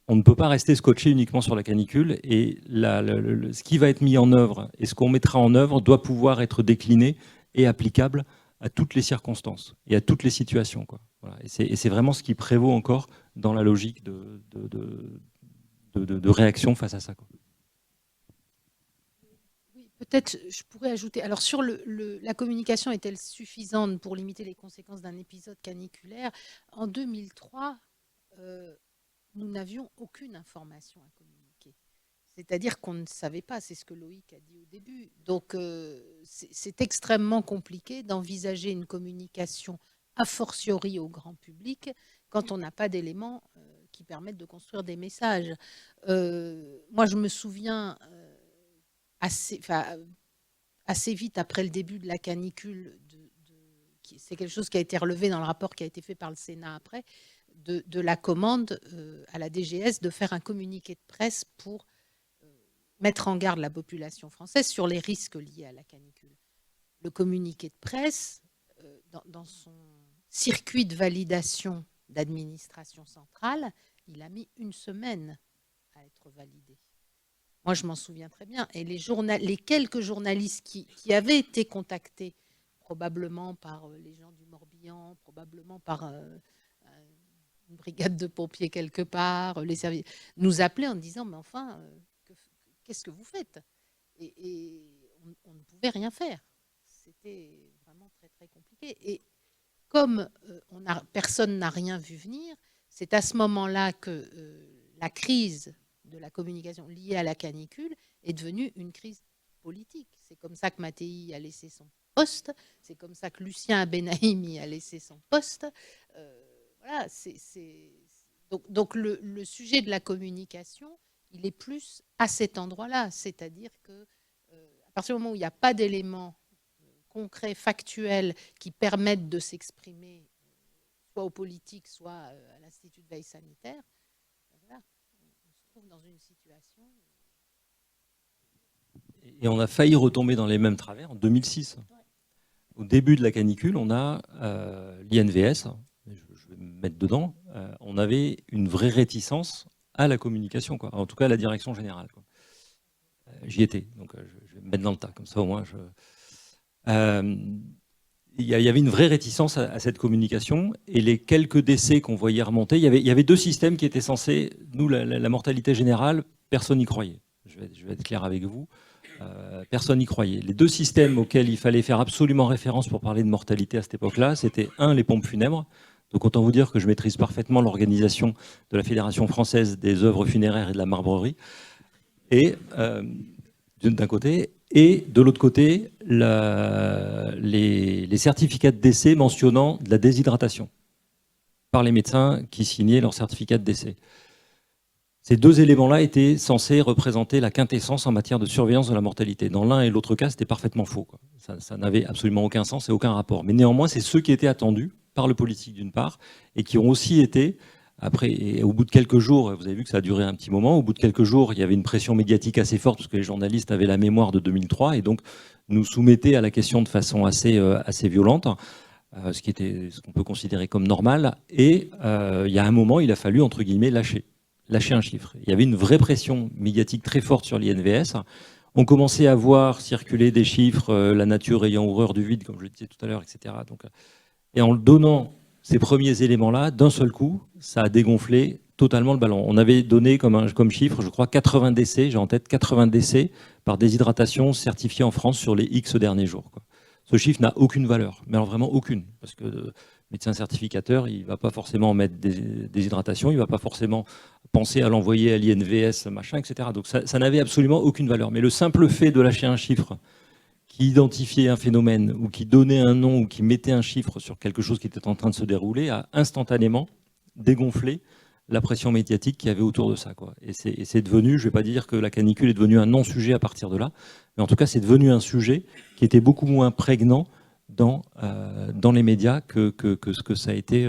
on ne peut pas rester scotché uniquement sur la canicule, et ce qui va être mis en œuvre et ce qu'on mettra en œuvre doit pouvoir être décliné et applicable à toutes les circonstances et à toutes les situations, quoi. Voilà. Et c'est vraiment ce qui prévaut encore dans la logique de réaction face à ça, quoi. Oui, peut-être je pourrais ajouter, alors sur la communication est-elle suffisante pour limiter les conséquences d'un épisode caniculaire? En 2003, nous n'avions aucune information à communiquer. C'est-à-dire qu'on ne savait pas, c'est ce que Loïc a dit au début. Donc c'est extrêmement compliqué d'envisager une communication a fortiori au grand public quand on n'a pas d'éléments qui permettent de construire des messages. Moi, je me souviens assez vite après le début de la canicule, c'est quelque chose qui a été relevé dans le rapport qui a été fait par le Sénat après, de la commande à la DGS de faire un communiqué de presse pour mettre en garde la population française sur les risques liés à la canicule. Le communiqué de presse, dans son circuit de validation d'administration centrale, il a mis 1 semaine à être validé. Moi, je m'en souviens très bien. Et les quelques journalistes qui avaient été contactés, probablement par les gens du Morbihan, probablement par une brigade de pompiers quelque part, les services, nous appelaient en disant, mais enfin, qu'est-ce que vous faites? Et on ne pouvait rien faire. C'était vraiment très, très compliqué. Et comme personne n'a rien vu venir, c'est à ce moment-là que la crise de la communication liée à la canicule est devenue une crise politique. C'est comme ça que Mattei a laissé son poste, c'est comme ça que Lucien Benahimi a laissé son poste. Voilà, donc le sujet de la communication, il est plus à cet endroit-là, c'est-à-dire que à partir du moment où il n'y a pas d'éléments concrets, factuels, qui permettent de s'exprimer, soit aux politiques, soit à l'Institut de veille sanitaire, voilà, on se trouve dans une situation. Et on a failli retomber dans les mêmes travers en 2006. Ouais. Au début de la canicule, on a l'INVS, je vais me mettre dedans, on avait une vraie réticence à la communication, quoi. En tout cas à la direction générale, quoi. J'y étais, donc je vais me mettre dans le tas, comme ça au moins il y avait une vraie réticence à cette communication, et les quelques décès qu'on voyait remonter, il y avait deux systèmes qui étaient censés, nous, la mortalité générale, personne n'y croyait. Je vais être clair avec vous, personne n'y croyait. Les deux systèmes auxquels il fallait faire absolument référence pour parler de mortalité à cette époque-là, c'était les pompes funèbres. Donc autant vous dire que je maîtrise parfaitement l'organisation de la Fédération française des œuvres funéraires et de la marbrerie, et d'un côté, et de l'autre côté, les certificats de décès mentionnant de la déshydratation par les médecins qui signaient leur certificat de décès. Ces deux éléments-là étaient censés représenter la quintessence en matière de surveillance de la mortalité. Dans l'un et l'autre cas, c'était parfaitement faux, quoi. Ça n'avait absolument aucun sens et aucun rapport. Mais néanmoins, c'est ceux qui étaient attendus par le politique d'une part, et qui ont aussi été... Après, et au bout de quelques jours, vous avez vu que ça a duré un petit moment, au bout de quelques jours, il y avait une pression médiatique assez forte parce que les journalistes avaient la mémoire de 2003 et donc nous soumettaient à la question de façon assez violente, ce qu'on peut considérer comme normal. Et il y a un moment, il a fallu, entre guillemets, lâcher un chiffre. Il y avait une vraie pression médiatique très forte sur l'INVS. On commençait à voir circuler des chiffres, la nature ayant horreur du vide, comme je le disais tout à l'heure, etc. Donc, et en le donnant ces premiers éléments-là, d'un seul coup, ça a dégonflé totalement le ballon. On avait donné comme chiffre, je crois, 80 décès, j'ai en tête 80 décès par déshydratation certifiés en France sur les X derniers jours, quoi. Ce chiffre n'a aucune valeur, mais alors vraiment aucune, parce que le médecin certificateur, il ne va pas forcément mettre déshydratation, il ne va pas forcément penser à l'envoyer à l'INVS, machin, etc. Donc ça n'avait absolument aucune valeur. Mais le simple fait de lâcher un chiffre qui identifiait un phénomène ou qui donnait un nom ou qui mettait un chiffre sur quelque chose qui était en train de se dérouler a instantanément dégonflé la pression médiatique qu'il y avait autour de ça, quoi. Et c'est devenu, je ne vais pas dire que la canicule est devenue un non-sujet à partir de là, mais en tout cas c'est devenu un sujet qui était beaucoup moins prégnant dans les médias que ce que ça a été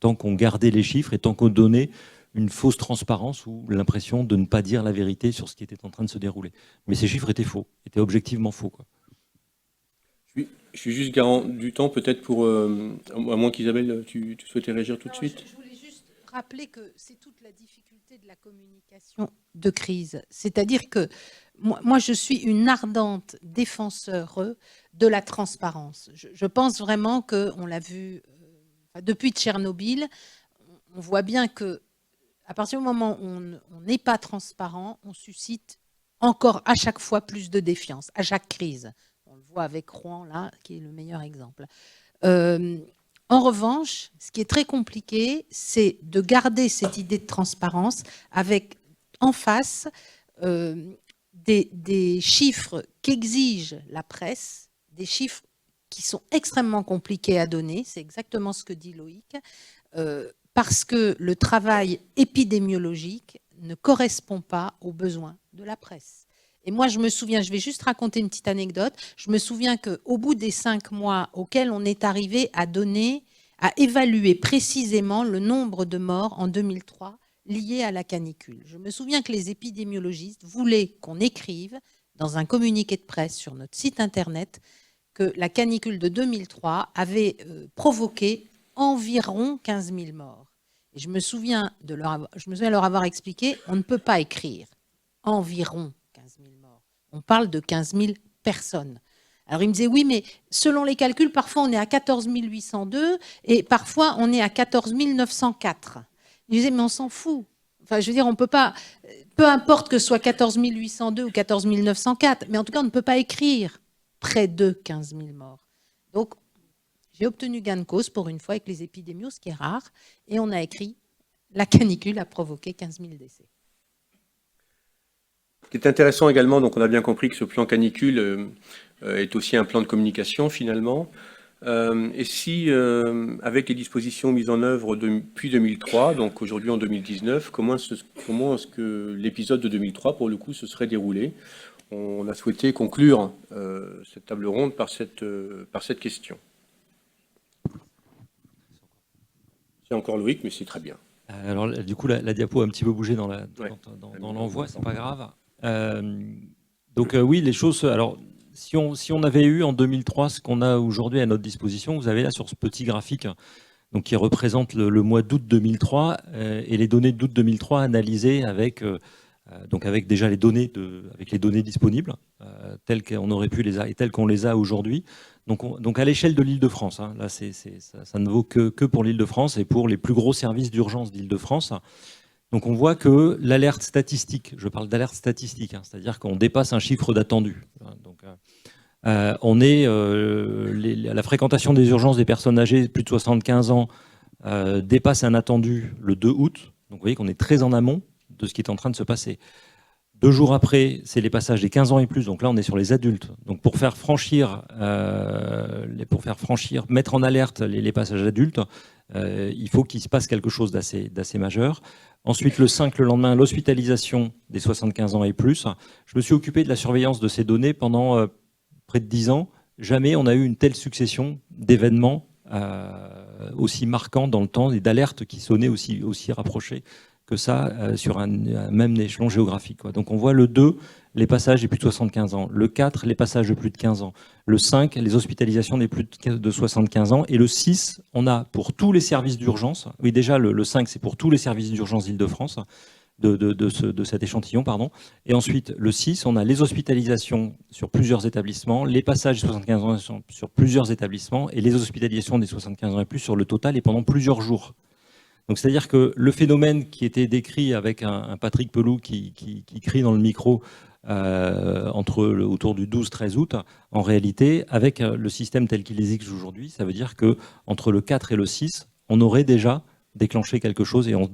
tant qu'on gardait les chiffres et tant qu'on donnait une fausse transparence ou l'impression de ne pas dire la vérité sur ce qui était en train de se dérouler. Mais ces chiffres étaient faux, étaient objectivement faux, quoi. Je suis juste garant du temps, peut-être pour... à moins qu'Isabelle, tu souhaitais réagir tout de suite. Je voulais juste rappeler que c'est toute la difficulté de la communication de crise. C'est-à-dire que moi, je suis une ardente défenseur de la transparence. Je pense vraiment qu'on l'a vu depuis Tchernobyl, on voit bien que à partir du moment où on n'est pas transparent, on suscite encore à chaque fois plus de défiance, à chaque crise. On le voit avec Rouen, là, qui est le meilleur exemple. En revanche, ce qui est très compliqué, c'est de garder cette idée de transparence avec en face des chiffres qu'exige la presse, des chiffres qui sont extrêmement compliqués à donner. C'est exactement ce que dit Loïc. Parce que le travail épidémiologique ne correspond pas aux besoins de la presse. Et moi, je me souviens, je vais juste raconter une petite anecdote, je me souviens qu'au bout des 5 mois auxquels on est arrivé à évaluer précisément le nombre de morts en 2003 liés à la canicule, je me souviens que les épidémiologistes voulaient qu'on écrive dans un communiqué de presse sur notre site internet que la canicule de 2003 avait provoqué environ 15 000 morts. Et je me souviens leur avoir expliqué, on ne peut pas écrire environ 15 000 morts. On parle de 15 000 personnes. Alors il me disait, oui, mais selon les calculs, parfois on est à 14 802 et parfois on est à 14 904. Je disais, mais on s'en fout. Enfin, je veux dire, on peut pas, peu importe que ce soit 14 802 ou 14 904, mais en tout cas, on ne peut pas écrire près de 15 000 morts. Donc, j'ai obtenu gain de cause pour une fois avec les épidémios, ce qui est rare, et on a écrit « La canicule a provoqué 15 000 décès ». Ce qui est intéressant également, donc on a bien compris que ce plan canicule est aussi un plan de communication finalement. Et si, avec les dispositions mises en œuvre depuis 2003, donc aujourd'hui en 2019, comment est-ce que l'épisode de 2003, pour le coup, se serait déroulé? On a souhaité conclure cette table ronde par cette question. C'est encore Loïc, mais c'est très bien. Alors, du coup, la diapo a un petit peu bougé dans l'envoi, c'est pas grave. Donc, oui, les choses. Alors, si on avait eu en 2003 ce qu'on a aujourd'hui à notre disposition, vous avez là sur ce petit graphique donc, qui représente le mois d'août 2003 et les données d'août 2003 analysées avec déjà les données avec les données disponibles telles qu'on aurait pu les et telles qu'on les a aujourd'hui. Donc à l'échelle de l'Île-de-France, hein, là ça ne vaut que pour l'Île-de-France et pour les plus gros services d'urgence d'Île-de-France. Donc on voit que l'alerte statistique, je parle d'alerte statistique, hein, c'est-à-dire qu'on dépasse un chiffre d'attendu. Donc on est la fréquentation des urgences des personnes âgées de plus de 75 ans dépasse un attendu le 2 août. Donc vous voyez qu'on est très en amont de ce qui est en train de se passer. 2 jours après, c'est les passages des 15 ans et plus. Donc là, on est sur les adultes. Donc pour faire franchir, mettre en alerte les passages adultes, il faut qu'il se passe quelque chose d'assez majeur. Ensuite, le 5, le lendemain, l'hospitalisation des 75 ans et plus. Je me suis occupé de la surveillance de ces données pendant près de 10 ans. Jamais on a eu une telle succession d'événements aussi marquants dans le temps et d'alertes qui sonnaient aussi rapprochés que ça sur un même échelon géographique, quoi. Donc on voit le 2, les passages des plus de 75 ans, le 4, les passages de plus de 15 ans, le 5, les hospitalisations des plus de 75 ans, et le 6, on a pour tous les services d'urgence, oui déjà le 5 c'est pour tous les services d'urgence d'Île-de-France, de cet échantillon, pardon, et ensuite le 6, on a les hospitalisations sur plusieurs établissements, les passages des 75 ans sur plusieurs établissements, et les hospitalisations des 75 ans et plus sur le total et pendant plusieurs jours. Donc c'est-à-dire que le phénomène qui était décrit avec un Patrick Pelou qui crie dans le micro autour du 12-13 août, en réalité, avec le système tel qu'il existe aujourd'hui, ça veut dire qu'entre le 4 et le 6, on aurait déjà déclenché quelque chose et on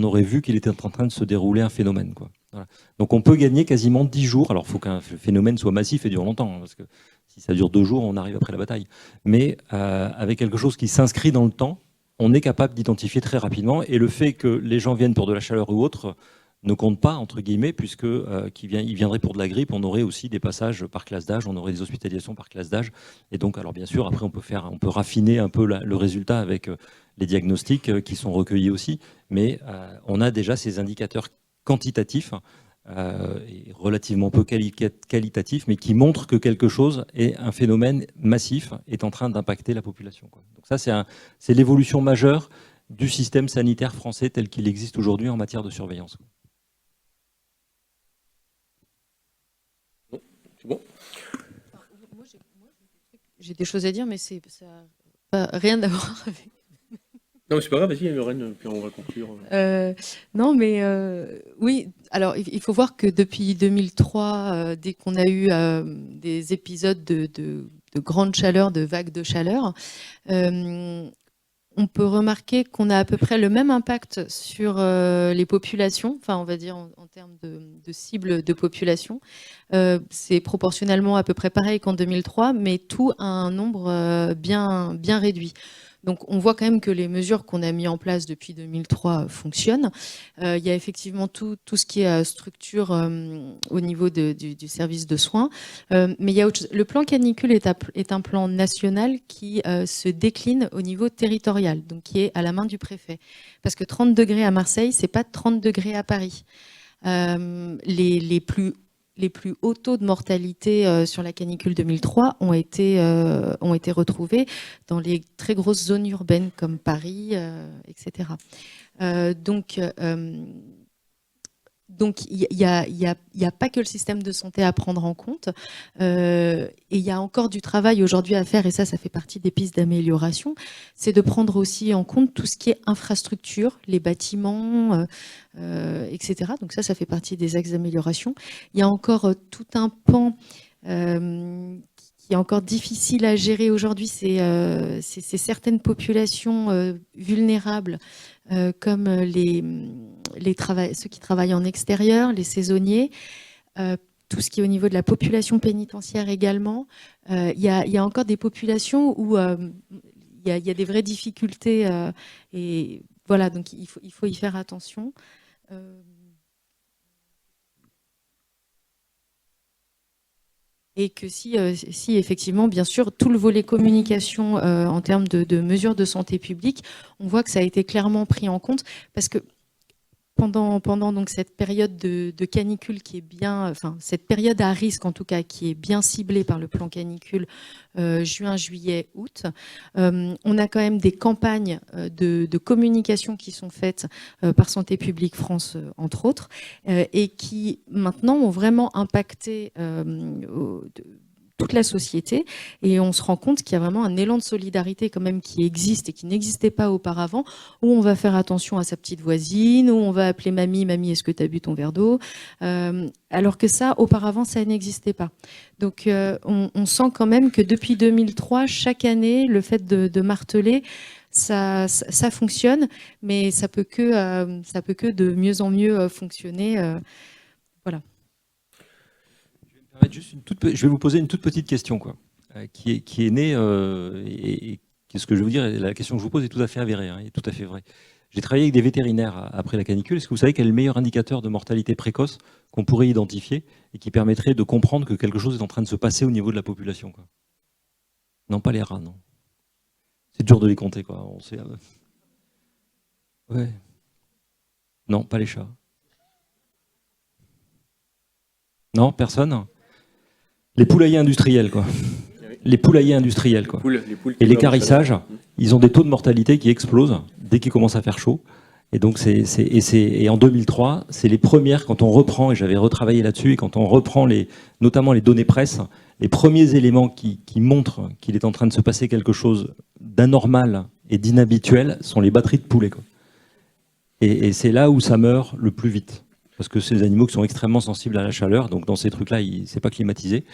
aurait vu qu'il était en train de se dérouler un phénomène, quoi. Voilà. Donc on peut gagner quasiment 10 jours. Alors il faut qu'un phénomène soit massif et dure longtemps, hein, parce que si ça dure 2 jours, on arrive après la bataille. Mais avec quelque chose qui s'inscrit dans le temps, on est capable d'identifier très rapidement, et le fait que les gens viennent pour de la chaleur ou autre ne compte pas, entre guillemets, puisque ils viendraient pour de la grippe, on aurait aussi des passages par classe d'âge, on aurait des hospitalisations par classe d'âge, et donc, alors bien sûr, après on peut raffiner un peu le résultat avec les diagnostics qui sont recueillis aussi, mais on a déjà ces indicateurs quantitatifs, et relativement peu qualitatifs, mais qui montrent que quelque chose, est un phénomène massif, est en train d'impacter la population, quoi. Donc ça, c'est l'évolution majeure du système sanitaire français tel qu'il existe aujourd'hui en matière de surveillance. C'est bon. J'ai des choses à dire, mais ça n'a rien à voir avec... Non, mais c'est pas grave, vas-y, Lorraine, puis on va conclure. Non, mais oui, alors il faut voir que depuis 2003, dès qu'on a eu des épisodes de grande chaleur, de vagues de chaleur, on peut remarquer qu'on a à peu près le même impact sur les populations, enfin on va dire en termes de cible de population. C'est proportionnellement à peu près pareil qu'en 2003, mais tout à un nombre bien réduit. Donc on voit quand même que les mesures qu'on a mises en place depuis 2003 fonctionnent. Il y a effectivement tout ce qui est structure au niveau du service de soins. Mais il y a le plan canicule est un plan national qui se décline au niveau territorial, donc qui est à la main du préfet. Parce que 30 degrés à Marseille, c'est pas 30 degrés à Paris. Les plus hauts taux de mortalité sur la canicule 2003 ont été retrouvés dans les très grosses zones urbaines comme Paris, etc. Donc Donc, il n'y a pas que le système de santé à prendre en compte. Et il y a encore du travail aujourd'hui à faire, et ça fait partie des pistes d'amélioration. C'est de prendre aussi en compte tout ce qui est infrastructure, les bâtiments, etc. Donc ça fait partie des axes d'amélioration. Il y a encore tout un pan qui est encore difficile à gérer aujourd'hui, c'est certaines populations vulnérables, comme ceux qui travaillent en extérieur, les saisonniers, tout ce qui est au niveau de la population pénitentiaire également. Il y a encore des populations où il y a des vraies difficultés, et voilà, donc il faut y faire attention. Et que si effectivement, bien sûr, tout le volet communication en termes de mesures de santé publique, on voit que ça a été clairement pris en compte, parce que pendant donc cette période de canicule qui est bien, enfin cette période à risque en tout cas, qui est bien ciblée par le plan canicule juin, juillet, août, on a quand même des campagnes de communication qui sont faites par Santé publique France entre autres, et qui maintenant ont vraiment impacté toute la société, et on se rend compte qu'il y a vraiment un élan de solidarité quand même qui existe et qui n'existait pas auparavant, où on va faire attention à sa petite voisine, où on va appeler mamie, est-ce que tu as bu ton verre d'eau, alors que ça, auparavant, ça n'existait pas. Donc on sent quand même que depuis 2003, chaque année, le fait de marteler, ça fonctionne, mais ça peut que de mieux en mieux fonctionner. Voilà. Je vais vous poser une toute petite question, quoi, qui est née, et ce que je vais vous dire, la question que je vous pose est tout à fait avérée, est tout à fait vraie. J'ai travaillé avec des vétérinaires après la canicule. Est-ce que vous savez quel est le meilleur indicateur de mortalité précoce qu'on pourrait identifier et qui permettrait de comprendre que quelque chose est en train de se passer au niveau de la population, quoi? Non, pas les rats, non. C'est dur de les compter, quoi. On sait. Ouais. Non, pas les chats. Non, personne. Les poulaillers industriels, quoi. Les poulaillers industriels, quoi. Et les carissages, ils ont des taux de mortalité qui explosent dès qu'il commence à faire chaud. Et donc, et en 2003, c'est les premières, quand on reprend, et j'avais retravaillé là-dessus, et quand on reprend notamment les données presse, les premiers éléments qui montrent qu'il est en train de se passer quelque chose d'anormal et d'inhabituel sont les batteries de poulets, quoi. Et c'est là où ça meurt le plus vite. Parce que c'est des animaux qui sont extrêmement sensibles à la chaleur, donc dans ces trucs-là, c'est pas climatisé.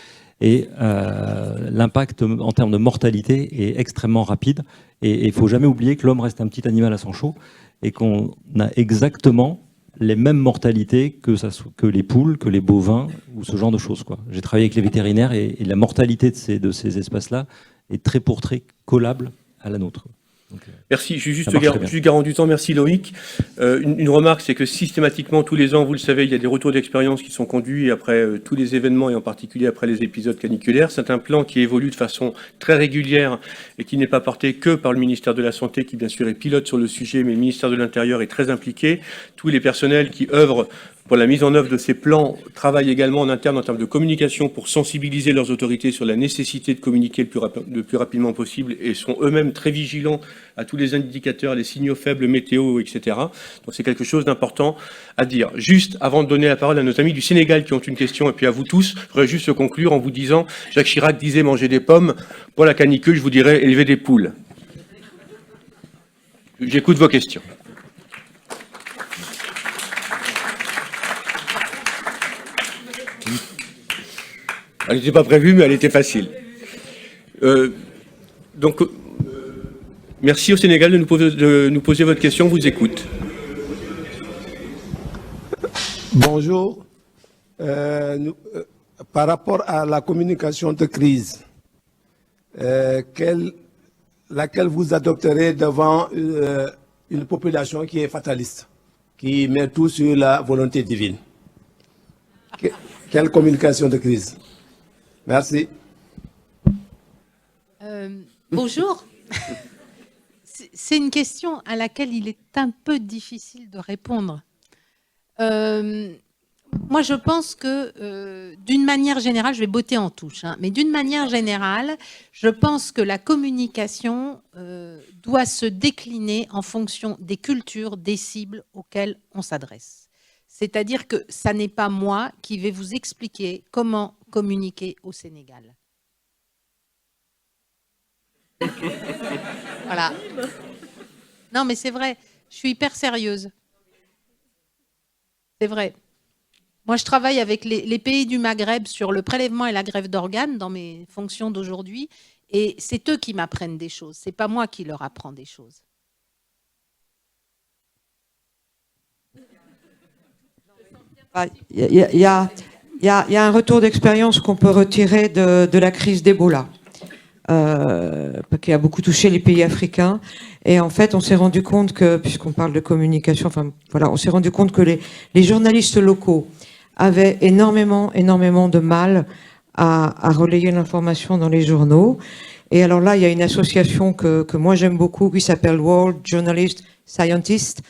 Et l'impact en termes de mortalité est extrêmement rapide. Et il ne faut jamais oublier que l'homme reste un petit animal à sang chaud et qu'on a exactement les mêmes mortalités que les poules, que les bovins ou ce genre de choses, quoi. J'ai travaillé avec les vétérinaires et la mortalité de ces espaces-là est très pour très collable à la nôtre. Donc, merci, je suis garant du temps, merci Loïc. Une remarque, c'est que systématiquement, tous les ans, vous le savez, il y a des retours d'expérience qui sont conduits après tous les événements, et en particulier après les épisodes caniculaires. C'est un plan qui évolue de façon très régulière et qui n'est pas porté que par le ministère de la Santé, qui bien sûr est pilote sur le sujet, mais le ministère de l'Intérieur est très impliqué. Tous les personnels qui œuvrent pour la mise en œuvre de ces plans travaillent également en interne en termes de communication pour sensibiliser leurs autorités sur la nécessité de communiquer le plus rapidement possible, et sont eux-mêmes très vigilants à tous les indicateurs, les signaux faibles, météo, etc. Donc c'est quelque chose d'important à dire. Juste avant de donner la parole à nos amis du Sénégal qui ont une question, et puis à vous tous, je voudrais juste conclure en vous disant, Jacques Chirac disait manger des pommes, pour la canicule, je vous dirais élever des poules. J'écoute vos questions. Elle n'était pas prévue, mais elle était facile. Donc, merci au Sénégal de nous poser votre question. On vous écoute. Bonjour. Par rapport à la communication de crise, laquelle vous adopterez devant une population qui est fataliste, qui met tout sur la volonté divine? Quelle communication de crise? Merci. Bonjour. C'est une question à laquelle il est un peu difficile de répondre. Moi, je pense que, d'une manière générale, je vais botter en touche, mais d'une manière générale, je pense que la communication doit se décliner en fonction des cultures, des cibles auxquelles on s'adresse. C'est-à-dire que ça n'est pas moi qui vais vous expliquer comment communiquer au Sénégal. Voilà. Non, mais c'est vrai, je suis hyper sérieuse. C'est vrai. Moi, je travaille avec les pays du Maghreb sur le prélèvement et la greffe d'organes dans mes fonctions d'aujourd'hui, et c'est eux qui m'apprennent des choses. C'est pas moi qui leur apprends des choses. Il y a un retour d'expérience qu'on peut retirer de la crise d'Ebola, qui a beaucoup touché les pays africains. Et en fait, on s'est rendu compte que, puisqu'on parle de communication, enfin voilà, on s'est rendu compte que les journalistes locaux avaient énormément de mal à relayer l'information dans les journaux. Et alors là, il y a une association que moi j'aime beaucoup qui s'appelle World Journalist Scientists.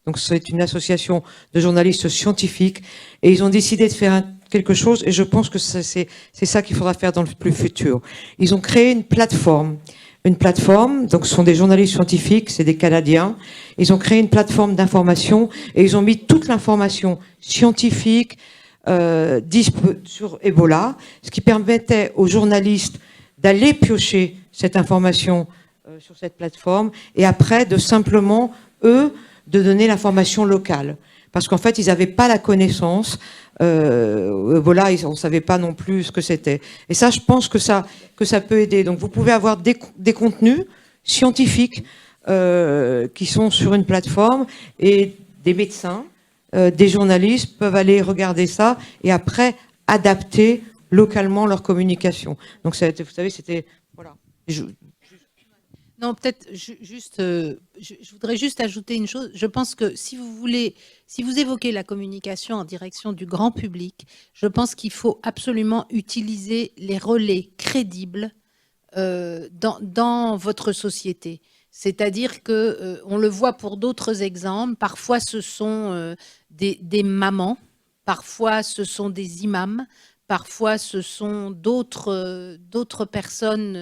Donc c'est une association de journalistes scientifiques et ils ont décidé de faire quelque chose et je pense que c'est ça qu'il faudra faire dans le plus futur. Ils ont créé une plateforme, donc ce sont des journalistes scientifiques, c'est des Canadiens. Ils ont créé une plateforme d'information et ils ont mis toute l'information scientifique sur Ebola, ce qui permettait aux journalistes d'aller piocher cette information sur cette plateforme et après de simplement, eux, de donner l'information locale. Parce qu'en fait, ils n'avaient pas la connaissance. Voilà, on ne savait pas non plus ce que c'était. Et ça, je pense que ça peut aider. Donc, vous pouvez avoir des contenus scientifiques qui sont sur une plateforme et des médecins, des journalistes peuvent aller regarder ça et après adapter localement leur communication. Donc, vous savez, c'était... Voilà. Non, peut-être juste, je voudrais juste ajouter une chose. Je pense que si vous évoquez la communication en direction du grand public, je pense qu'il faut absolument utiliser les relais crédibles dans votre société. C'est-à-dire que on le voit pour d'autres exemples. Parfois, ce sont des mamans, parfois ce sont des imams. Parfois, ce sont d'autres personnes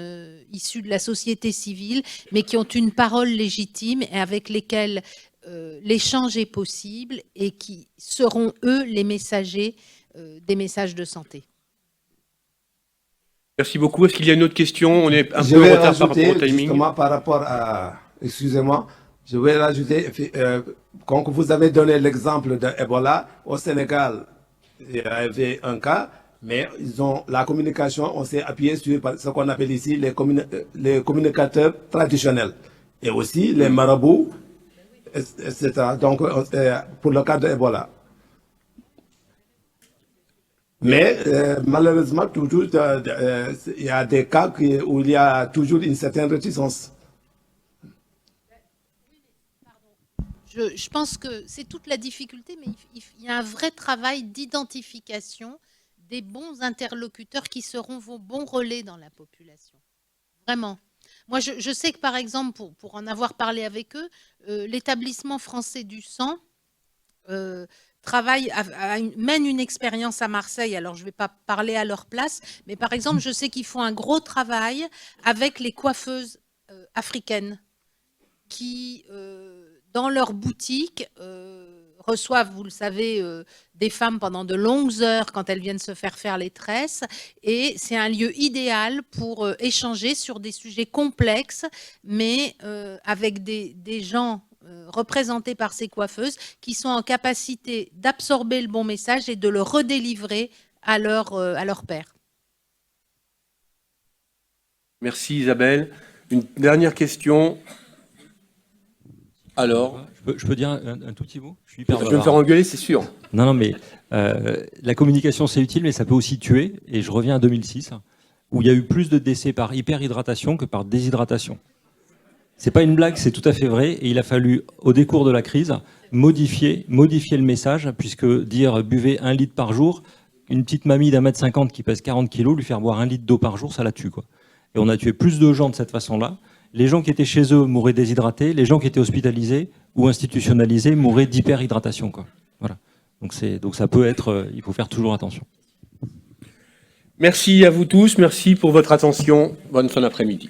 issues de la société civile, mais qui ont une parole légitime et avec lesquelles l'échange est possible et qui seront, eux, les messagers des messages de santé. Merci beaucoup. Est-ce qu'il y a une autre question? On est un peu en retard par rapport au timing. Justement, par rapport à... Excusez-moi, je vais rajouter... Quand vous avez donné l'exemple d'Ebola, au Sénégal, il y avait un cas... Mais la communication, on s'est appuyé sur ce qu'on appelle ici les communicateurs traditionnels. Et aussi les marabouts, etc. Donc, pour le cas d'Ebola. Mais malheureusement, toujours, il y a des cas où il y a toujours une certaine réticence. Je pense que c'est toute la difficulté, mais il y a un vrai travail d'identification des bons interlocuteurs qui seront vos bons relais dans la population. Vraiment. Moi, je sais que, par exemple, pour en avoir parlé avec eux, l'établissement français du sang mène une expérience à Marseille. Alors, je ne vais pas parler à leur place, mais par exemple, je sais qu'ils font un gros travail avec les coiffeuses africaines qui, dans leur boutique, reçoivent, vous le savez, des femmes pendant de longues heures quand elles viennent se faire les tresses. Et c'est un lieu idéal pour échanger sur des sujets complexes, mais avec des gens représentés par ces coiffeuses qui sont en capacité d'absorber le bon message et de le redélivrer à leur père. Merci Isabelle. Une dernière question. Alors, je peux dire un tout petit mot? Je vais me faire engueuler, c'est sûr. Non, mais la communication, c'est utile, mais ça peut aussi tuer. Et je reviens à 2006, où il y a eu plus de décès par hyperhydratation que par déshydratation. C'est pas une blague, c'est tout à fait vrai. Et il a fallu, au décours de la crise, modifier le message, puisque dire buvez 1 litre par jour, une petite mamie d'1,50 m qui pèse 40 kg, lui faire boire 1 litre d'eau par jour, ça la tue, quoi. Et on a tué plus de gens de cette façon-là. Les gens qui étaient chez eux mouraient déshydratés, les gens qui étaient hospitalisés ou institutionnalisés mouraient d'hyperhydratation, quoi. Voilà. Donc ça peut être, il faut faire toujours attention. Merci à vous tous, merci pour votre attention. Bonne fin d'après-midi.